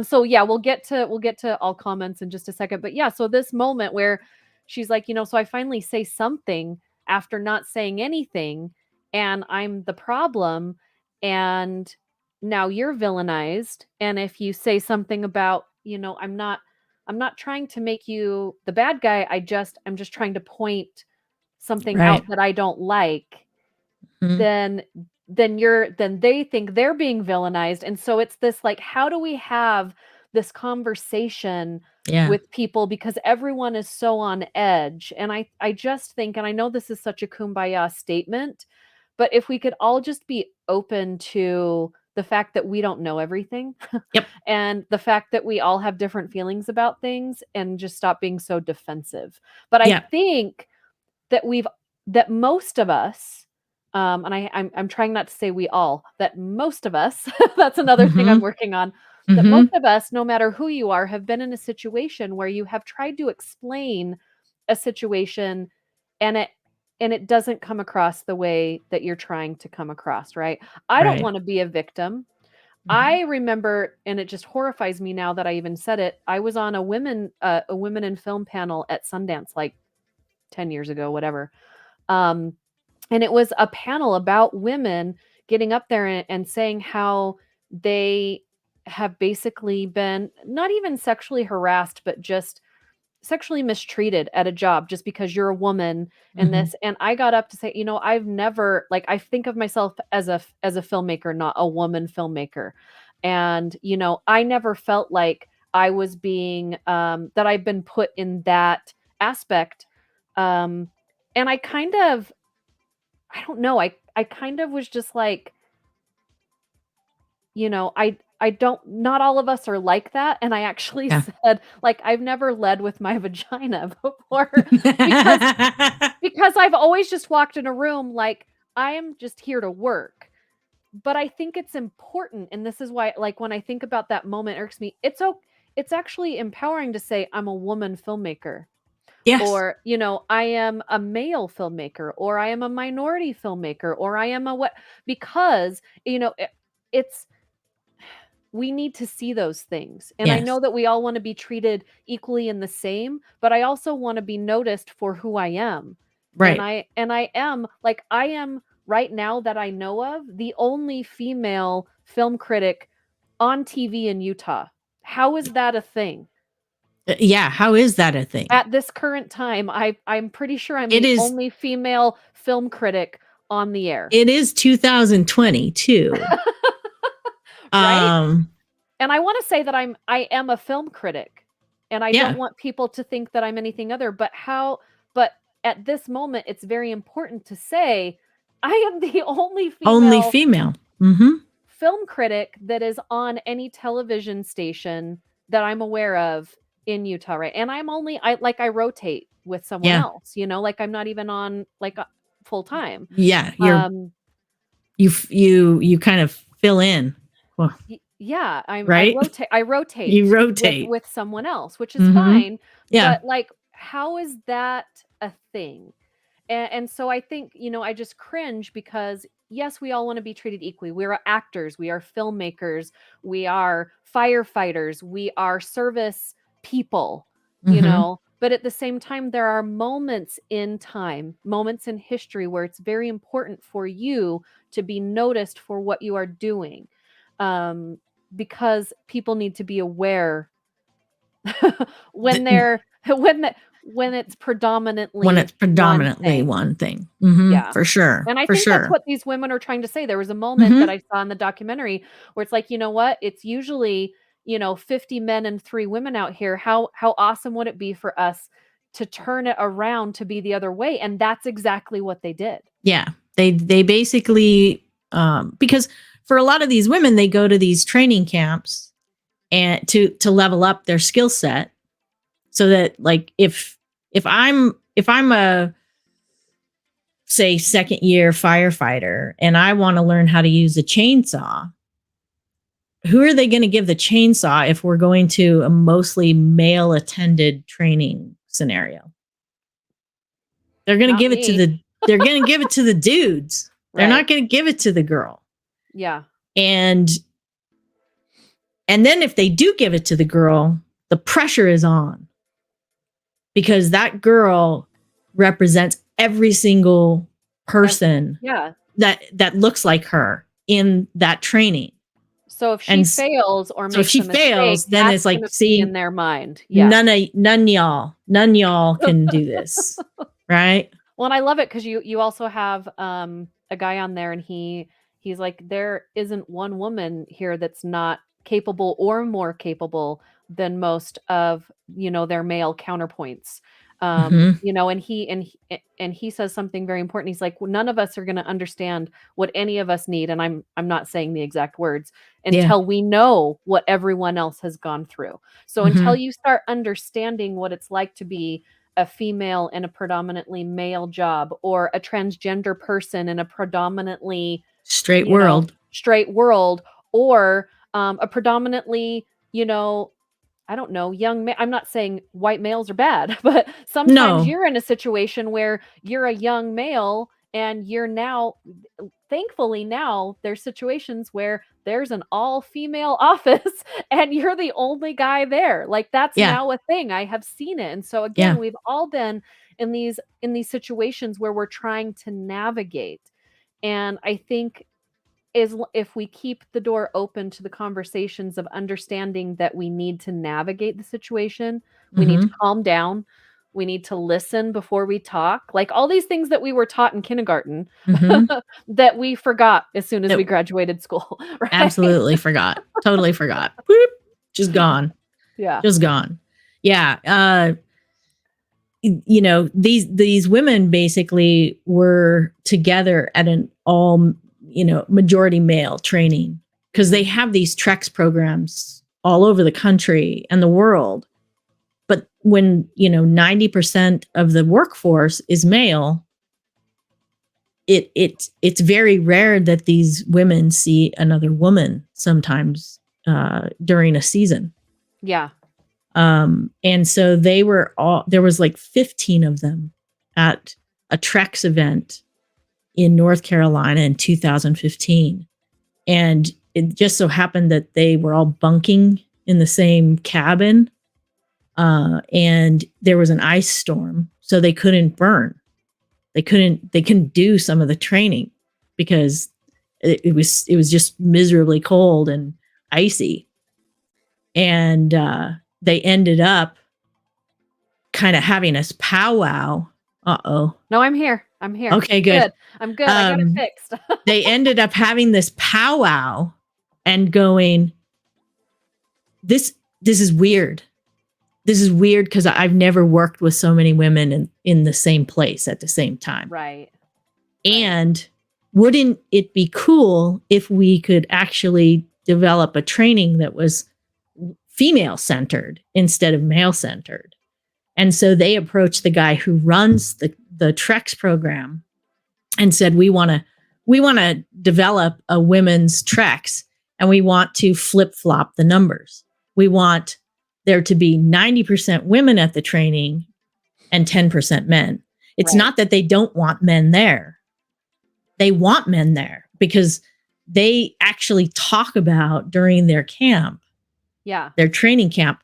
So yeah, we'll get to all comments in just a second. But yeah, so this moment where she's like, so I finally say something after not saying anything, and I'm the problem, and now you're villainized. And if you say something about, I'm not trying to make you the bad guy. I'm just trying to point something right. out that I don't like, Mhm. then then they think they're being villainized. And so it's this, like, how do we have this conversation Yeah. with people, because everyone is so on edge. And I just think, and I know this is such a kumbaya statement, but if we could all just be open to the fact that we don't know everything, Yep. and the fact that we all have different feelings about things, and just stop being so defensive. But I Yep. think that most of us, and I'm trying not to say we all, that most of us, that's another thing I'm Mhm. working on. that most Mm-hmm. of us, no matter who you are, have been in a situation where you have tried to explain a situation and it doesn't come across the way that you're trying to come across, right? I don't Right. want to be a victim. Mhm. I remember, and it just horrifies me now that I even said it. I was on a women in film panel at Sundance like 10 years ago, whatever. Um, and it was a panel about women getting up there and saying how they have basically been not even sexually harassed, but just sexually mistreated at a job just because you're a woman and Mhm. this. And I got up to say, I've never, like, I think of myself as a filmmaker, not a woman filmmaker. And I never felt like I was being that I've been put in that aspect. um and I don't know, I kind of was just like, I don't, not all of us are like that, and I actually Yeah. said, like, I've never led with my vagina before because I've always just walked in a room like, I am just here to work. But I think it's important, and this is why, like, when I think about that moment irks me, it's actually empowering to say, "I'm a woman filmmaker," Yes. or, "I am a male filmmaker," or, "I am a minority filmmaker," or, "I am a what," because, it's we need to see those things. And I know Yes. that we all want to be treated equally and the same, but I also want to be noticed for who I am. And Right. I am, like, I am right now that I know of the only female film critic on TV in Utah. How is that a thing? Yeah. How is that a thing? At this current time, I'm pretty sure I'm It the is. only female film critic on the air. It is 2022. Right? Um. And I wanna say that I am a film critic, and I don't Yeah. want people to think that I'm anything other, but at this moment, it's very important to say, I am the only Only female female. Mm-hmm. film critic that is on any television station that I'm aware of in Utah, right? And I rotate with someone Yeah. else, like, I'm not even on, like, full time. Yeah. Um You kind of fill in. Well, Yeah, right. I You rotate with rotate. someone else, which is Mm-hmm. fine, Yeah. but, like, how is that a thing? And so I think, I just cringe because, yes, we all wanna be treated equally. We are actors, we are filmmakers, we are firefighters, we are service people, Mm-hmm. but at the same time, there are moments in time, moments in history where it's very important for you to be noticed for what you are doing, um, because people need to be aware when they're when it's When predominantly it's one predominantly thing. one thing. Mm-hmm. Yeah. For sure. And I For think that's sure. what these women are trying to say. There was a moment that Mm-hmm. I saw in the documentary where it's like, "You know what? It's usually, 50 men and 3 women out here. How awesome would it be for us to turn it around to be the other way?" And that's exactly what they did. Yeah. They basically because for a lot of these women, they go to these training camps and to level up their skill set so that, like, if I'm a, say, second year firefighter and I want to learn how to use a chainsaw, who are they going to give the chainsaw if we're going to a mostly male attended training scenario? They're going to Not give it to me. the dudes. They're Right. not going to give it to the girl. Yeah. And then if they do give it to the girl, the pressure is on because that girl represents every single And person yeah. that looks like her in that training. So if she And fails or so if makes she a mistake, fails, then that's it's like, gonna be in see, their mind. Yeah. none y'all can do this, right? Well, and I love it because you also have, a guy on there, and he's like, "There isn't one woman here that's not capable or more capable than most of, their male counterpoints." Hmm. And he says something very important. He's like, "Well, none of us are gonna understand what any of us need," and I'm not saying the exact words, Yeah. "until we know what everyone else has gone through." So until Hmm. you start understanding what it's like to be a female in a predominantly male job, or a transgender person in a predominantly, Straight world. straight world, or a predominantly, I don't know, I'm not saying white males are bad, but sometimes No. you're in a situation where you're a young male and you're now, thankfully now there's situations where there's an all female office and you're the only guy there. Like that's Yeah. now a thing. I have seen it. And so Yeah. again, we've all been in these situations where we're trying to navigate. And I think if we keep the door open to the conversations of understanding that we need to navigate the situation, we need to Mm-hmm. calm down, we need to listen before we talk, like all these things that we were taught in kindergarten Mm-hmm. that we forgot as soon as we That graduated school, right? absolutely forgot. Totally forgot. Boop. Just gone. Yeah. Just gone. Yeah. These women basically were together at an all, majority male training because they have these TREX programs all over the country and the world. But when, 90% of the workforce is male, it's very rare that these women see another woman sometimes during a season. Yeah. And so there was like 15 of them at a TREX event in North Carolina in 2015. And it just so happened that they were all bunking in the same cabin. And there was an ice storm, so they couldn't burn. They couldn't do some of the training because it was just miserably cold and icy. And they ended up kind of having this powwow. Uh-oh. No, I'm here. I'm here. Okay, good. I'm good. I got it fixed. They ended up having this powwow and going, this is weird. This is weird because I've never worked with so many women in the same place at the same time. Right. And wouldn't it be cool if we could actually develop a training that was female centered instead of male centered? And so they approached the guy who runs the TREX program and said, we want to develop a women's TREX and we want to flip flop the numbers. We want there to be 90% women at the training and 10% men. It's Right. not that they don't want men there. They want men there because they actually talk about during their camp, their training camp,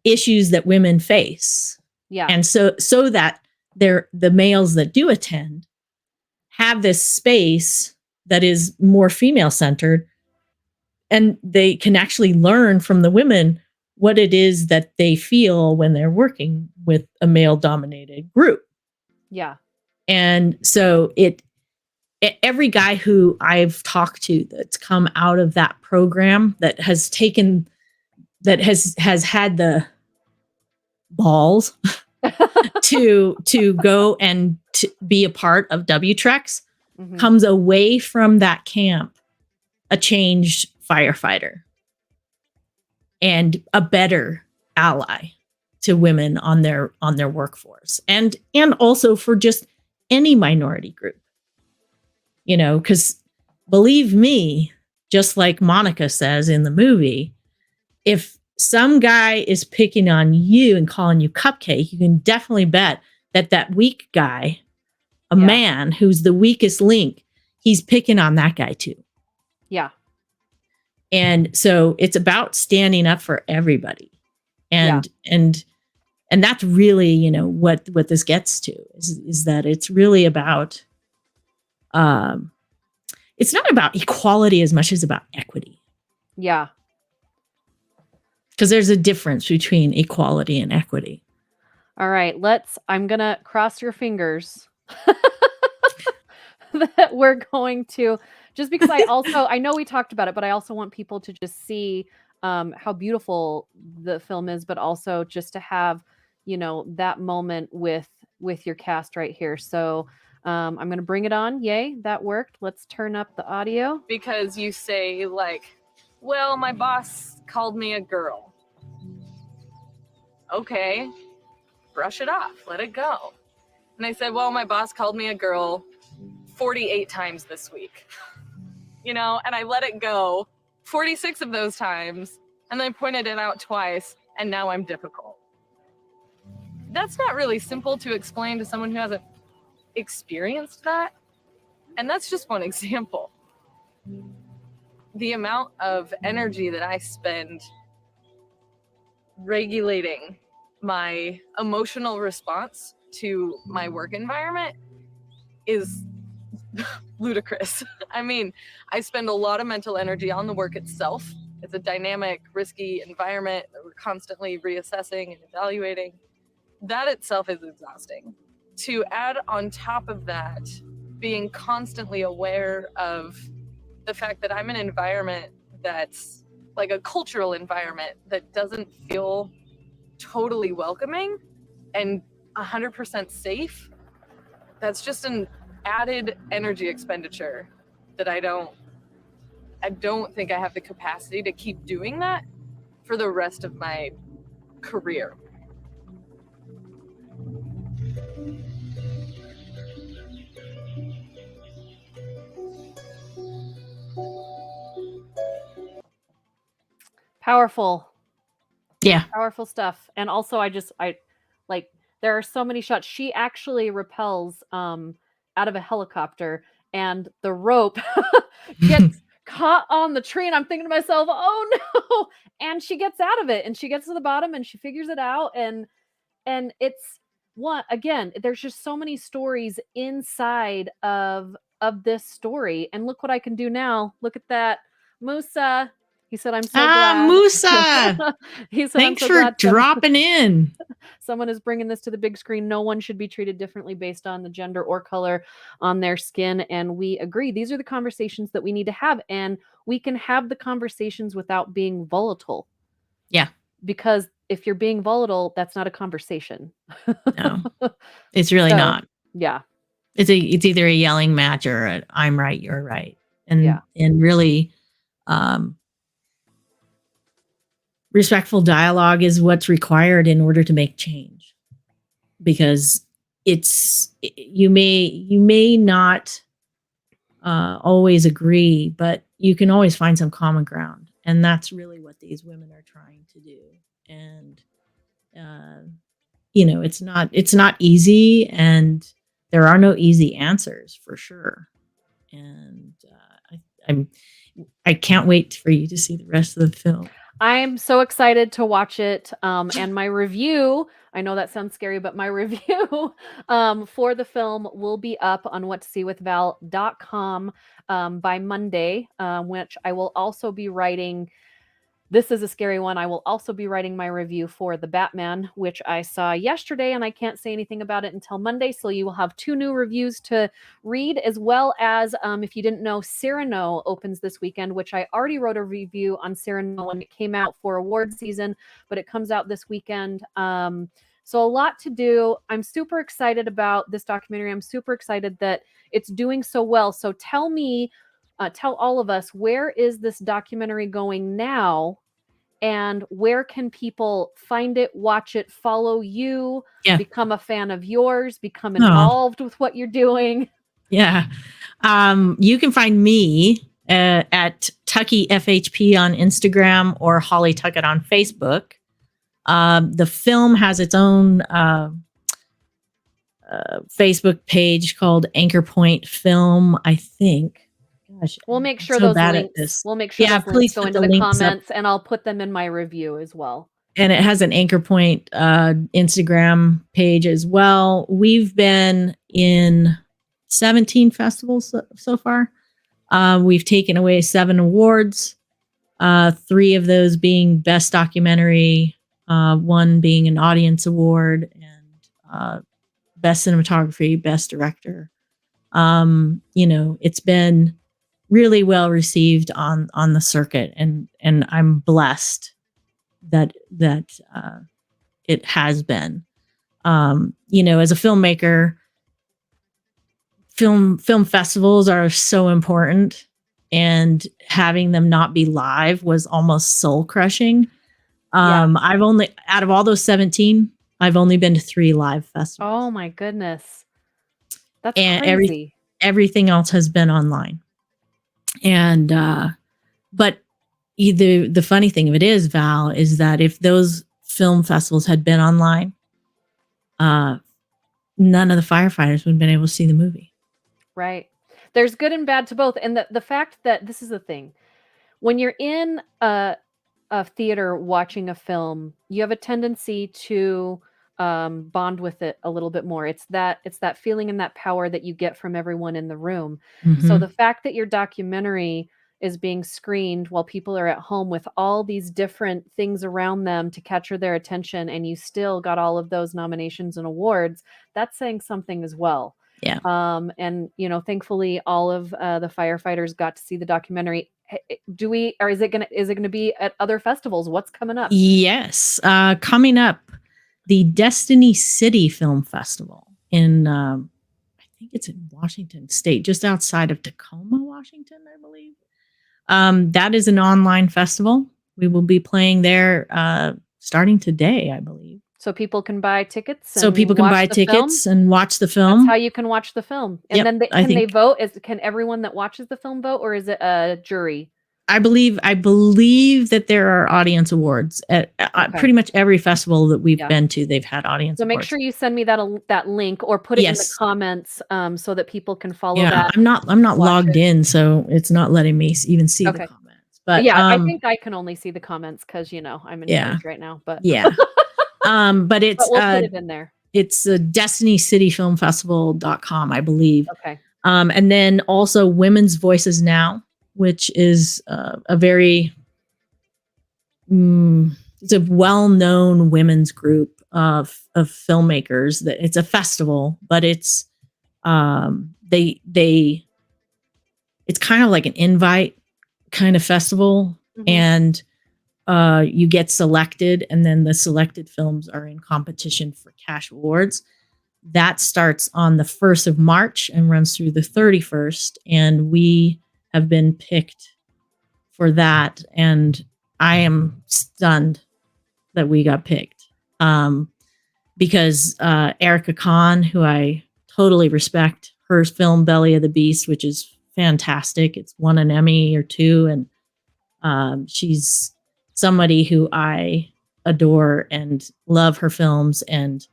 issues that women face. Yeah. And so that the males that do attend have this space that is more female centered, and they can actually learn from the women what it is that they feel when they're working with a male dominated group. Yeah. And so every guy who I've talked to that's come out of that program that has had the balls to go and to be a part of WTREX comes away from that camp a changed firefighter and a better ally to women on their workforce, and also for just any minority group. Because believe me, just like Monica says in the movie, if some guy is picking on you and calling you cupcake, you can definitely bet that weak guy, a man who's the weakest link, he's picking on that guy too. Yeah. And so it's about standing up for everybody. And that's really, what this gets to is that it's really about, it's not about equality as much as about equity. Yeah. Because there's a difference between equality and equity. All right, I'm going to cross your fingers that we're going to, just because I know we talked about it, but I also want people to just see how beautiful the film is, but also just to have, that moment with your cast right here. So I'm going to bring it on. Yay, that worked. Let's turn up the audio. Because you say like, well, my boss called me a girl. Okay, brush it off, let it go. And I said, well, my boss called me a girl 48 times this week. And I let it go. 46 of those times, and I pointed it out twice, and now I'm difficult. That's not really simple to explain to someone who hasn't experienced that. And that's just one example. The amount of energy that I spend regulating my emotional response to my work environment is ludicrous. I mean, I spend a lot of mental energy on the work itself. It's a dynamic, risky environment that we're constantly reassessing and evaluating. That itself is exhausting. To add on top of that, being constantly aware of the fact that I'm in an environment that's like a cultural environment that doesn't feel totally welcoming and 100% safe, that's just an added energy expenditure that I don't think I have the capacity to keep doing that for the rest of my career. Powerful. Yeah. Powerful stuff. And also I like there are so many shots. She actually rappels out of a helicopter and the rope gets caught on the tree and I'm thinking to myself, "Oh no." And she gets out of it and she gets to the bottom and she figures it out and it's one again, there's just so many stories inside of this story. And look what I can do now. Look at that. Musa. He said, "I'm so glad." Musa. He said, Thanks "I'm so for glad dropping in. someone is bringing this to the big screen. No one should be treated differently based on the gender or color on their skin." And we agree. These are the conversations that we need to have. And we can have the conversations without being volatile. Yeah. Because if you're being volatile, that's not a conversation. No, it's really So, not. Yeah. It's either a yelling match or a, I'm right, you're right. And Yeah. and really respectful dialogue is what's required in order to make change. Because you may not always agree, but you can always find some common ground. And that's really what these women are trying to do. And it's not easy, and there are no easy answers for sure. And I can't wait for you to see the rest of the film. I'm so excited to watch it. And my review, I know that sounds scary, but my review for the film will be up on whattoseewithval.com by Monday, which I will also be writing. This is a scary one. I will also be writing my review for The Batman, which I saw yesterday, and I can't say anything about it until Monday. So you will have 2 new reviews to read, as well as, if you didn't know, Cyrano opens this weekend, which I already wrote a review on Cyrano when it came out for award season, but it comes out this weekend. So a lot to do. I'm super excited about this documentary. I'm super excited that it's doing so well. So tell me, tell all of us, where is this documentary going now? And where can people find it, watch it, follow you, become a fan of yours, become involved with what you're doing? Yeah. You can find me at Tucky FHP on Instagram or Holly Tuckett on Facebook. The film has its own Facebook page called Anchor Point Film, I think. Gosh, we'll make sure those links. We'll make sure those links go into the comments, and I'll put them in my review as well. And it has an Anchor Point Instagram page as well. We've been in 17 festivals so far. We've taken away 7 awards, 3 of those being Best Documentary, 1 being an Audience Award, and Best Cinematography, Best Director. It's been really well received on the circuit, and I'm blessed that it has been. As a filmmaker, film festivals are so important, and having them not be live was almost soul crushing. I've only, out of all those 17, I've only been to 3 live festivals. Oh my goodness, that's crazy. Everything else has been online. And but the funny thing of it is, Val, is that if those film festivals had been online, none of the firefighters would have been able to see the movie. Right. There's good and bad to both. And the fact that this is the thing, when you're in a theater watching a film, you have a tendency to bond with it a little bit more. It's that feeling and that power that you get from everyone in the room. So the fact that your documentary is being screened while people are at home with all these different things around them to capture their attention, and you still got all of those nominations and awards, that's saying something as well. Yeah. And thankfully all of the firefighters got to see the documentary. Is it gonna be at other festivals? What's coming up? Yes. Coming up, the Destiny City Film Festival in I think it's in Washington State, just outside of Tacoma, Washington, I believe. That is an online festival. We will be playing there starting today, I believe. So people can buy tickets. So people can buy tickets and watch the film. That's how you can watch the film. And Yep, then can they vote? Can everyone that watches the film vote, or is it a jury? I believe that there are audience awards at pretty much every festival that we've been to. They've had audience So awards. make sure you send me that link, or put it in the comments so that people can follow that. I'm not logged in, so it's not letting me even see the comments. But yeah, I think I can only see the comments because I'm in charge right now. But yeah. But it's we'll put it in there. It's DestinyCityFilmFestival.com, I believe. Okay. And then also Women's Voices Now, which is a very it's a well-known women's group of filmmakers. That it's a festival, but it's it's kind of like an invite kind of festival, and you get selected, and then the selected films are in competition for cash awards. That starts on the 1st of March and runs through the 31st, and we have been picked for that, and I am stunned that we got picked because Erica Kahn, who I totally respect, her film Belly of the Beast, which is fantastic, it's won an Emmy or two, and she's somebody who I adore and love her films, and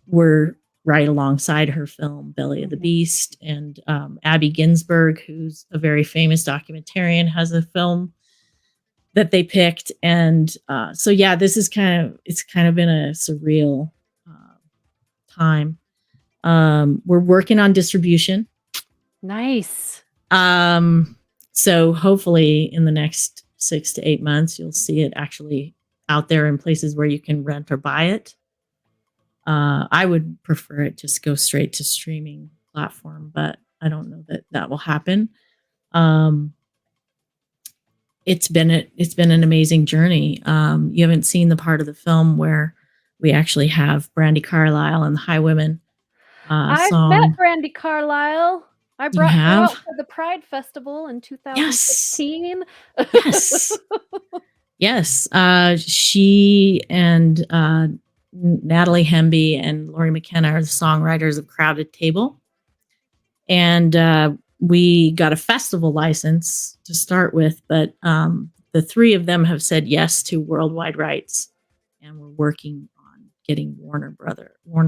we're right alongside her film Belly of the Beast. And Abby Ginsberg, who's a very famous documentarian, has a film that they picked. And so yeah, this is it's kind of been a surreal time. We're working on distribution. Nice. So hopefully in the next 6 to 8 months, you'll see it actually out there in places where you can rent or buy it. I would prefer it just go straight to streaming platform, but I don't know that will happen. It's been an amazing journey. You haven't seen the part of the film where we actually have Brandi Carlile and the Highwomen I've song. met Brandi Carlile. I brought her out for the Pride Festival in 2016. Yes. Yes. She and Natalie Hemby and Laurie McKenna are the songwriters of Crowded Table. And we got a festival license to start with, but the three of them have said yes to worldwide rights. And we're working on getting Warner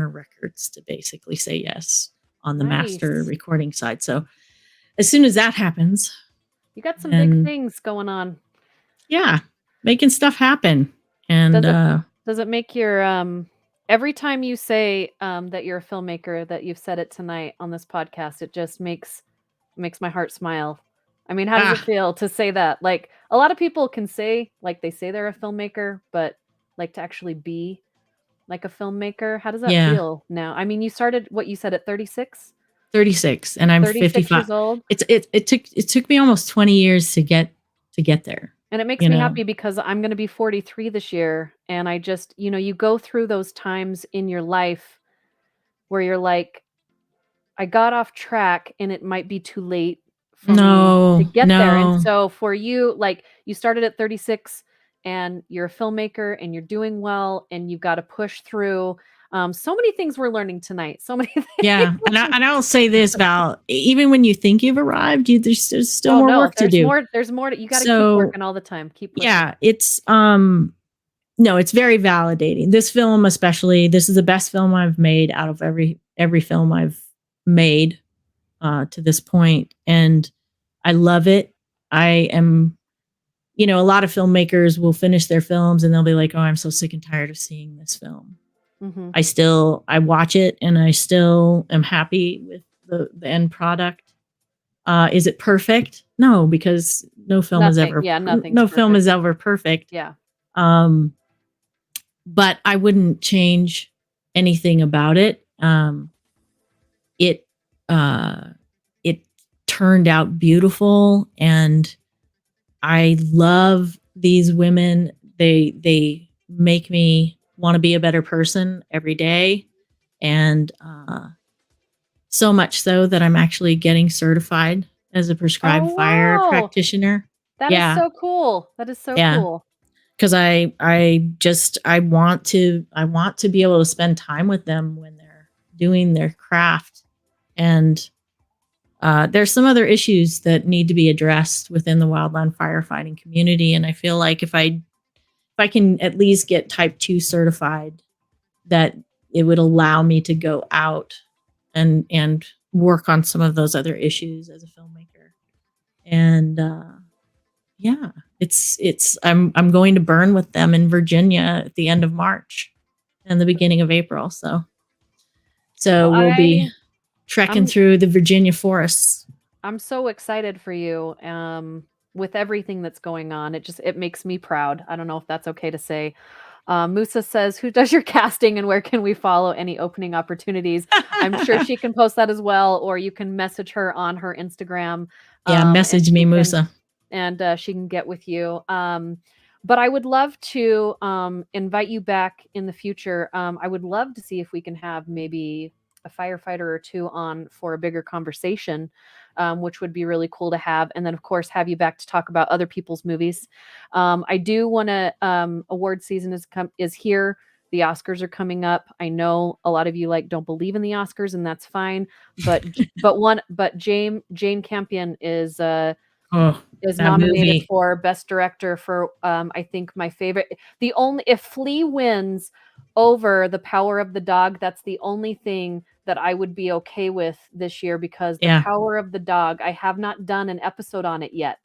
Records to basically say yes on the master recording side. So as soon as that happens, you got some big things going on. Yeah, making stuff happen. And does it make your every time you say that you're a filmmaker, that you've said it tonight on this podcast, it just makes my heart smile. I mean, how does it feel to say that? Like, a lot of people can say, like, they say they're a filmmaker, but like to actually be like a filmmaker, how does that feel now? I mean, you started, what you said, at 36? 36, and I'm 55 years old. It took me almost 20 years to get there. And it makes me happy because I'm going to be 43 this year. And I just, you go through those times in your life where you're like, I got off track and it might be too late for me to get there. And so for you, like, you started at 36 and you're a filmmaker and you're doing well and you've got to push through. So many things we're learning tonight. So many things. Yeah, and I'll say this, Val. Even when you think you've arrived, there's still Oh more no, work to there's do. more. There's more. You got to keep So working all the time. Keep pushing. yeah, it's no, it's very validating. This film, especially, this is the best film I've made out of every film I've made to this point, and I love it. I am, a lot of filmmakers will finish their films and they'll be like, "Oh, I'm so sick and tired of seeing this film." Mhm. I watch it and I still am happy with the end product. Is it perfect? No, because no film is Nothing. ever Yeah, nothing's no film perfect. is ever perfect. Yeah. But I wouldn't change anything about it. It it turned out beautiful, and I love these women. They make me want to be a better person every day, and so much so that I'm actually getting certified as a prescribed Oh, fire wow. practitioner. That is Yeah, so cool. That is so yeah. cool. Because I want to be able to spend time with them when they're doing their craft, and there's some other issues that need to be addressed within the wildland firefighting community, and I feel like if I can at least get type 2 certified, that it would allow me to go out and work on some of those other issues as a filmmaker. And yeah, it's I'm going to burn with them in Virginia at the end of March and the beginning of April. So Well, we'll be trekking I'm through the Virginia forests. I'm so excited for you. With everything that's going on, it makes me proud. I don't know if that's okay to say. Musa says, "Who does your casting and where can we follow any opening opportunities?" I'm sure she can post that as well, or you can message her on her Instagram. Yeah, message me, Musa. And she can get with you. But I would love to invite you back in the future. I would love to see if we can have maybe a firefighter or two on for a bigger conversation, which would be really cool to have. And then, of course, have you back to talk about other people's movies. I do want to. Award season is here. The Oscars are coming up. I know a lot of you don't believe in the Oscars, and that's fine. But Jane Campion is nominated movie. for Best Director for I think my favorite. If Flea wins over The Power of the Dog, that's the only thing that I would be okay with this year, because The Power of the Dog, I have not done an episode on it yet.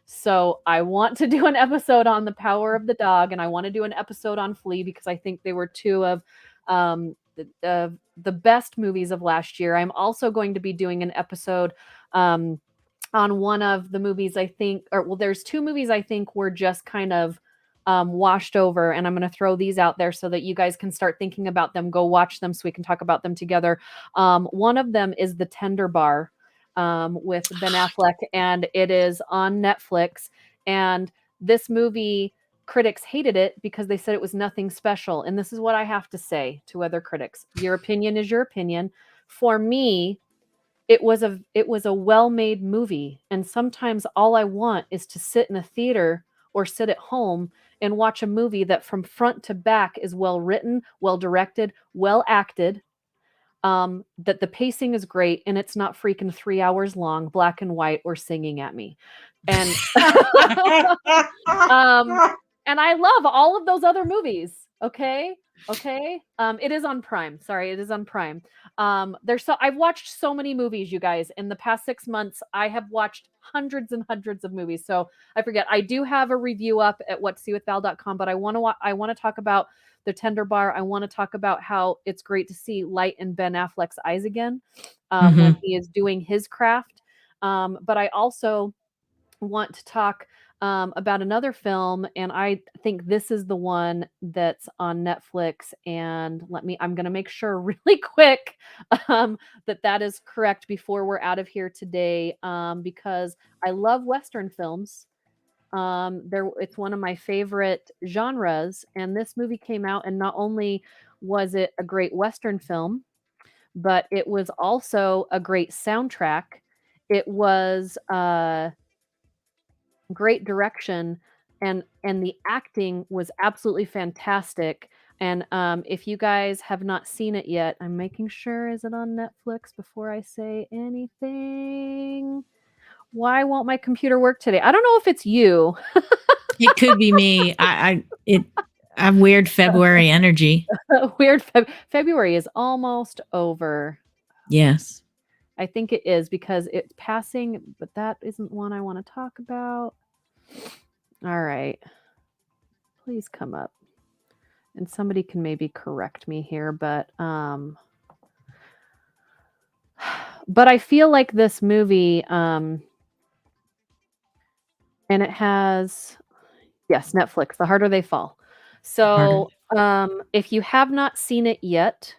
So I want to do an episode on The Power of the Dog, and I want to do an episode on Flea, because I think they were two of the best movies of last year. I'm also going to be doing an episode on one of the movies there's two movies I think were just kind of washed over, and I'm going to throw these out there so that you guys can start thinking about them. Go watch them so we can talk about them together. One of them is The Tender Bar with Ben Affleck, and it is on Netflix. And this movie, critics hated it because they said it was nothing special. And this is what I have to say to other critics: your opinion is your opinion. For me, it was a well-made movie, and sometimes all I want is to sit in a theater or sit at home and watch a movie that from front to back is well written, well directed, well acted, that the pacing is great, and it's not freaking 3 hours long, black and white, or singing at me. And and I love all of those other movies. Okay. It is on Prime. Sorry, it is on Prime. I've watched so many movies, you guys. In the past 6 months, I have watched hundreds and hundreds of movies. So I forget. I do have a review up at whattoseewithval.com, but I want to talk about The Tender Bar. I want to talk about how it's great to see light in Ben Affleck's eyes again when he is doing his craft. But I also want to talk about another film, and I think this is the one that's on Netflix. And I'm going to make sure really quick that is correct before we're out of here today, because I love Western films. It's one of my favorite genres, and this movie came out, and not only was it a great Western film, but it was also a great soundtrack. It was great direction, and the acting was absolutely fantastic. And if you guys have not seen it yet, I'm making sure, is it on Netflix before I say anything? Why won't my computer work today? I don't know if it's you. It could be me. I have weird February energy. Weird. February is almost over. Yes. I think it is because it's passing, but that isn't one I want to talk about. All right. Please come up. And somebody can maybe correct me here, but I feel like this movie and it has, yes, Netflix, The Harder They Fall. So, if you have not seen it yet,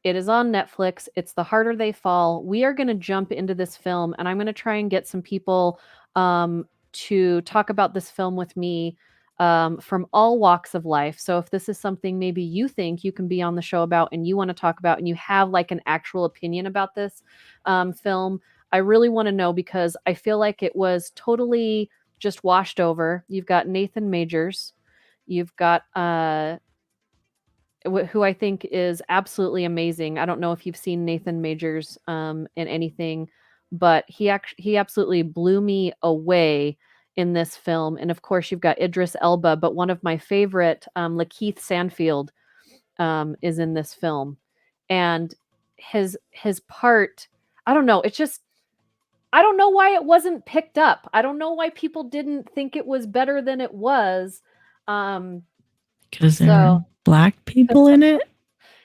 it is on Netflix. It's The Harder They Fall. We are going to jump into this film, and I'm going to try and get some people to talk about this film with me from all walks of life. So if this is something maybe you think you can be on the show about and you want to talk about and you have like an actual opinion about this film, I really want to know because I feel like it was totally just washed over. You've got Nathan Majors. You've got who I think is absolutely amazing. I don't know if you've seen Nathan Majors in anything, but he absolutely blew me away in this film. And of course, you've got Idris Elba, but one of my favorite, Lakeith Stanfield, is in this film, and his part. I don't know. It's just I don't know why it wasn't picked up. I don't know why people didn't think it was better than it was. Because there are black people in it.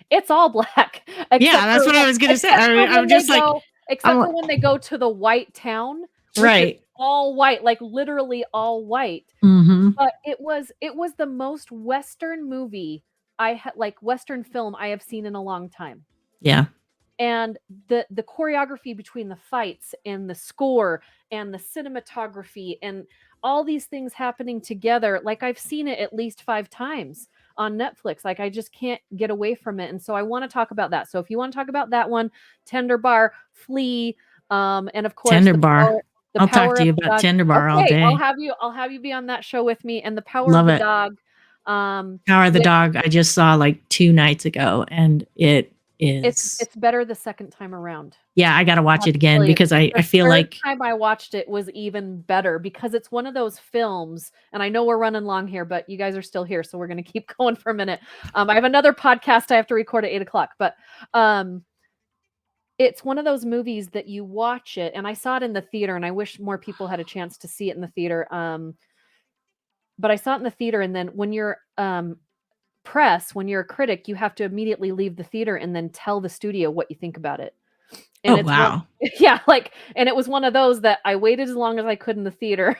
It's all black. Yeah, that's what I was gonna say. I'm just like, except for when they go to the white town, right? All white, like literally all white. Mm-hmm. But it was the most Western movie Western film I have seen in a long time. Yeah. And the choreography between the fights and the score and the cinematography and all these things happening together, like I've seen it at least 5 times on Netflix. Like I just can't get away from it. And so I want to talk about that. So if you want to talk about that one, Tender Bar, Flea, and of course Tender Bar. I'll talk to you about Tender Bar all day. I'll have you be on that show with me. And The Power Love of the it. Dog. Power of the Dog I just saw like 2 nights ago, and it is it's better the second time around. Yeah, I gotta watch it again because I feel like the time I watched it was even better because it's one of those films, and I know we're running long here, but you guys are still here, so we're gonna keep going for a minute. I have another podcast I have to record at 8:00, but it's one of those movies that you watch it, and I saw it in the theater, and I wish more people had a chance to see it in the theater. But I saw it in the theater, and then when you're press, when you're a critic, you have to immediately leave the theater and then tell the studio what you think about it. And it's wow. And it was one of those that I waited as long as I could in the theater.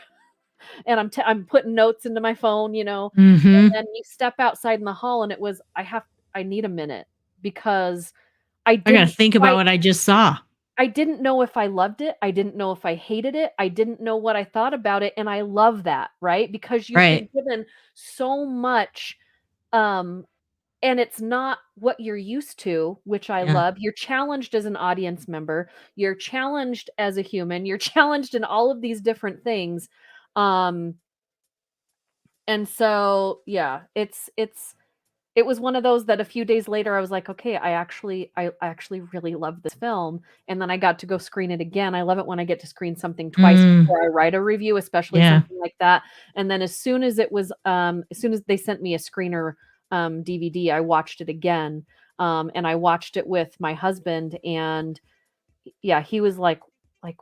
And I'm putting notes into my phone, Mm-hmm. And then you step outside in the hall and it was I need a minute because I gotta think about what I just saw. I didn't know if I loved it. I didn't know if I hated it. I didn't know what I thought about it. And I love that, right? Because you've been given so much and it's not what you're used to, which I love. You're challenged as an audience member. You're challenged as a human. You're challenged in all of these different things. And so, yeah, it was one of those that a few days later I was like, okay, I actually really love this film. And then I got to go screen it again. I love it when I get to screen something twice before I write a review, especially something like that. And then as soon as they sent me a screener DVD, I watched it again. And I watched it with my husband, and yeah, he was like,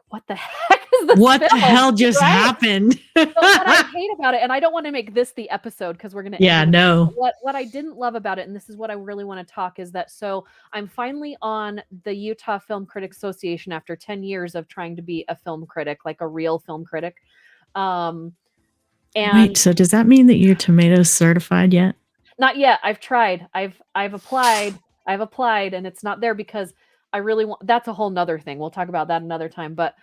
what the heck is this? What the hell just happened? But what I hate about it, and I don't want to make this the episode because we're going to no. What I didn't love about it, and this is what I really want to talk, is that so I'm finally on the Utah Film Critics Association after 10 years of trying to be a film critic, like a real film critic. And wait, so does that mean that you're tomatoes certified yet? Not yet. I've tried. I've applied, and it's not there because I really want. That's a whole nother thing. We'll talk about that another time. But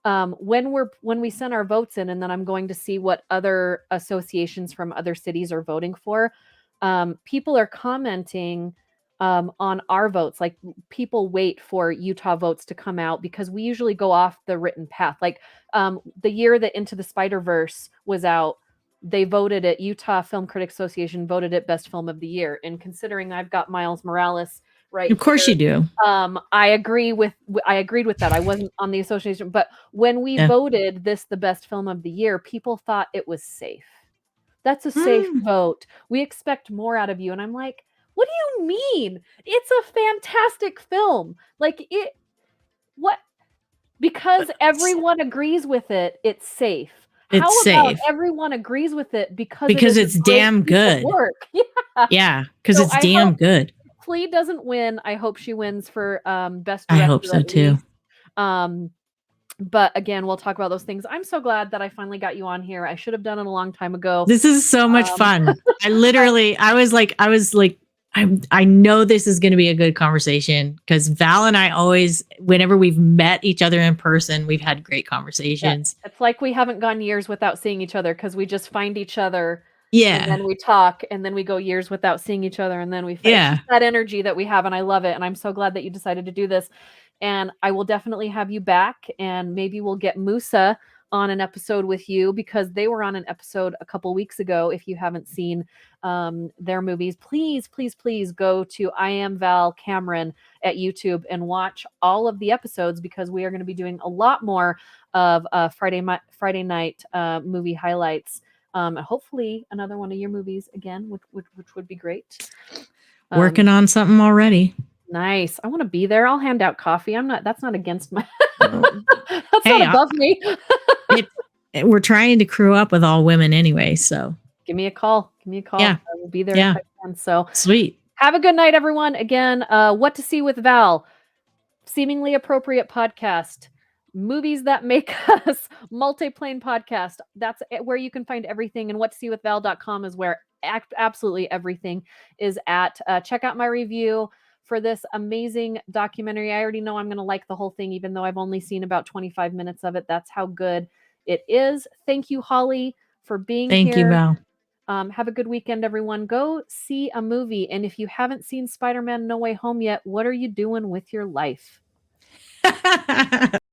when we send our votes in, and then I'm going to see what other associations from other cities are voting for, people are commenting on our votes. Like people wait for Utah votes to come out because we usually go off the written path. Like the year that Into the Spider-Verse was out, they voted it, Utah Film Critics Association voted it best film of the year. And considering I've got Miles Morales right Of course here, you do. I agreed with that. I wasn't on the association, but when we voted this the best film of the year, people thought it was safe. That's a safe vote. We expect more out of you. And I'm like, what do you mean? It's a fantastic film. Like it, what? Because everyone agrees with it, it's safe. It's How about safe. Everyone agrees with it because it's damn good. Work. Yeah, because So it's damn good. Flea doesn't win. I hope she wins for best director. I hope so too. But again, we'll talk about those things. I'm so glad that I finally got you on here. I should have done it a long time ago. This is so much fun. I was like, I know this is going to be a good conversation because Val and I always, whenever we've met each other in person, we've had great conversations. Yeah. It's like we haven't gone years without seeing each other because we just find each other. Yeah. And then we talk and then we go years without seeing each other. And then we find that energy that we have. And I love it. And I'm so glad that you decided to do this. And I will definitely have you back. And maybe we'll get Musa on an episode with you because they were on an episode a couple weeks ago. If you haven't seen their movies, please go to I Am Val Cameron at YouTube and watch all of the episodes because we are going to be doing a lot more of Friday night movie highlights. Hopefully another one of your movies again, which would be great. Working on something already. Nice. I want to be there. I'll hand out coffee. That's not against my, that's not above me. We're trying to crew up with all women anyway. So give me a call. Yeah. I will be there. If I can. So sweet. Have a good night, everyone. Again, What to See with Val, seemingly appropriate podcast. Movies That Make Us, multi-plane podcast. That's where you can find everything. And whattoseewithval.com is where absolutely everything is at. Check out my review for this amazing documentary. I already know I'm going to like the whole thing, even though I've only seen about 25 minutes of it. That's how good it is. Thank you, Holly, for being here. Thank you, Val. Have a good weekend, everyone. Go see a movie. And if you haven't seen Spider-Man No Way Home yet, what are you doing with your life?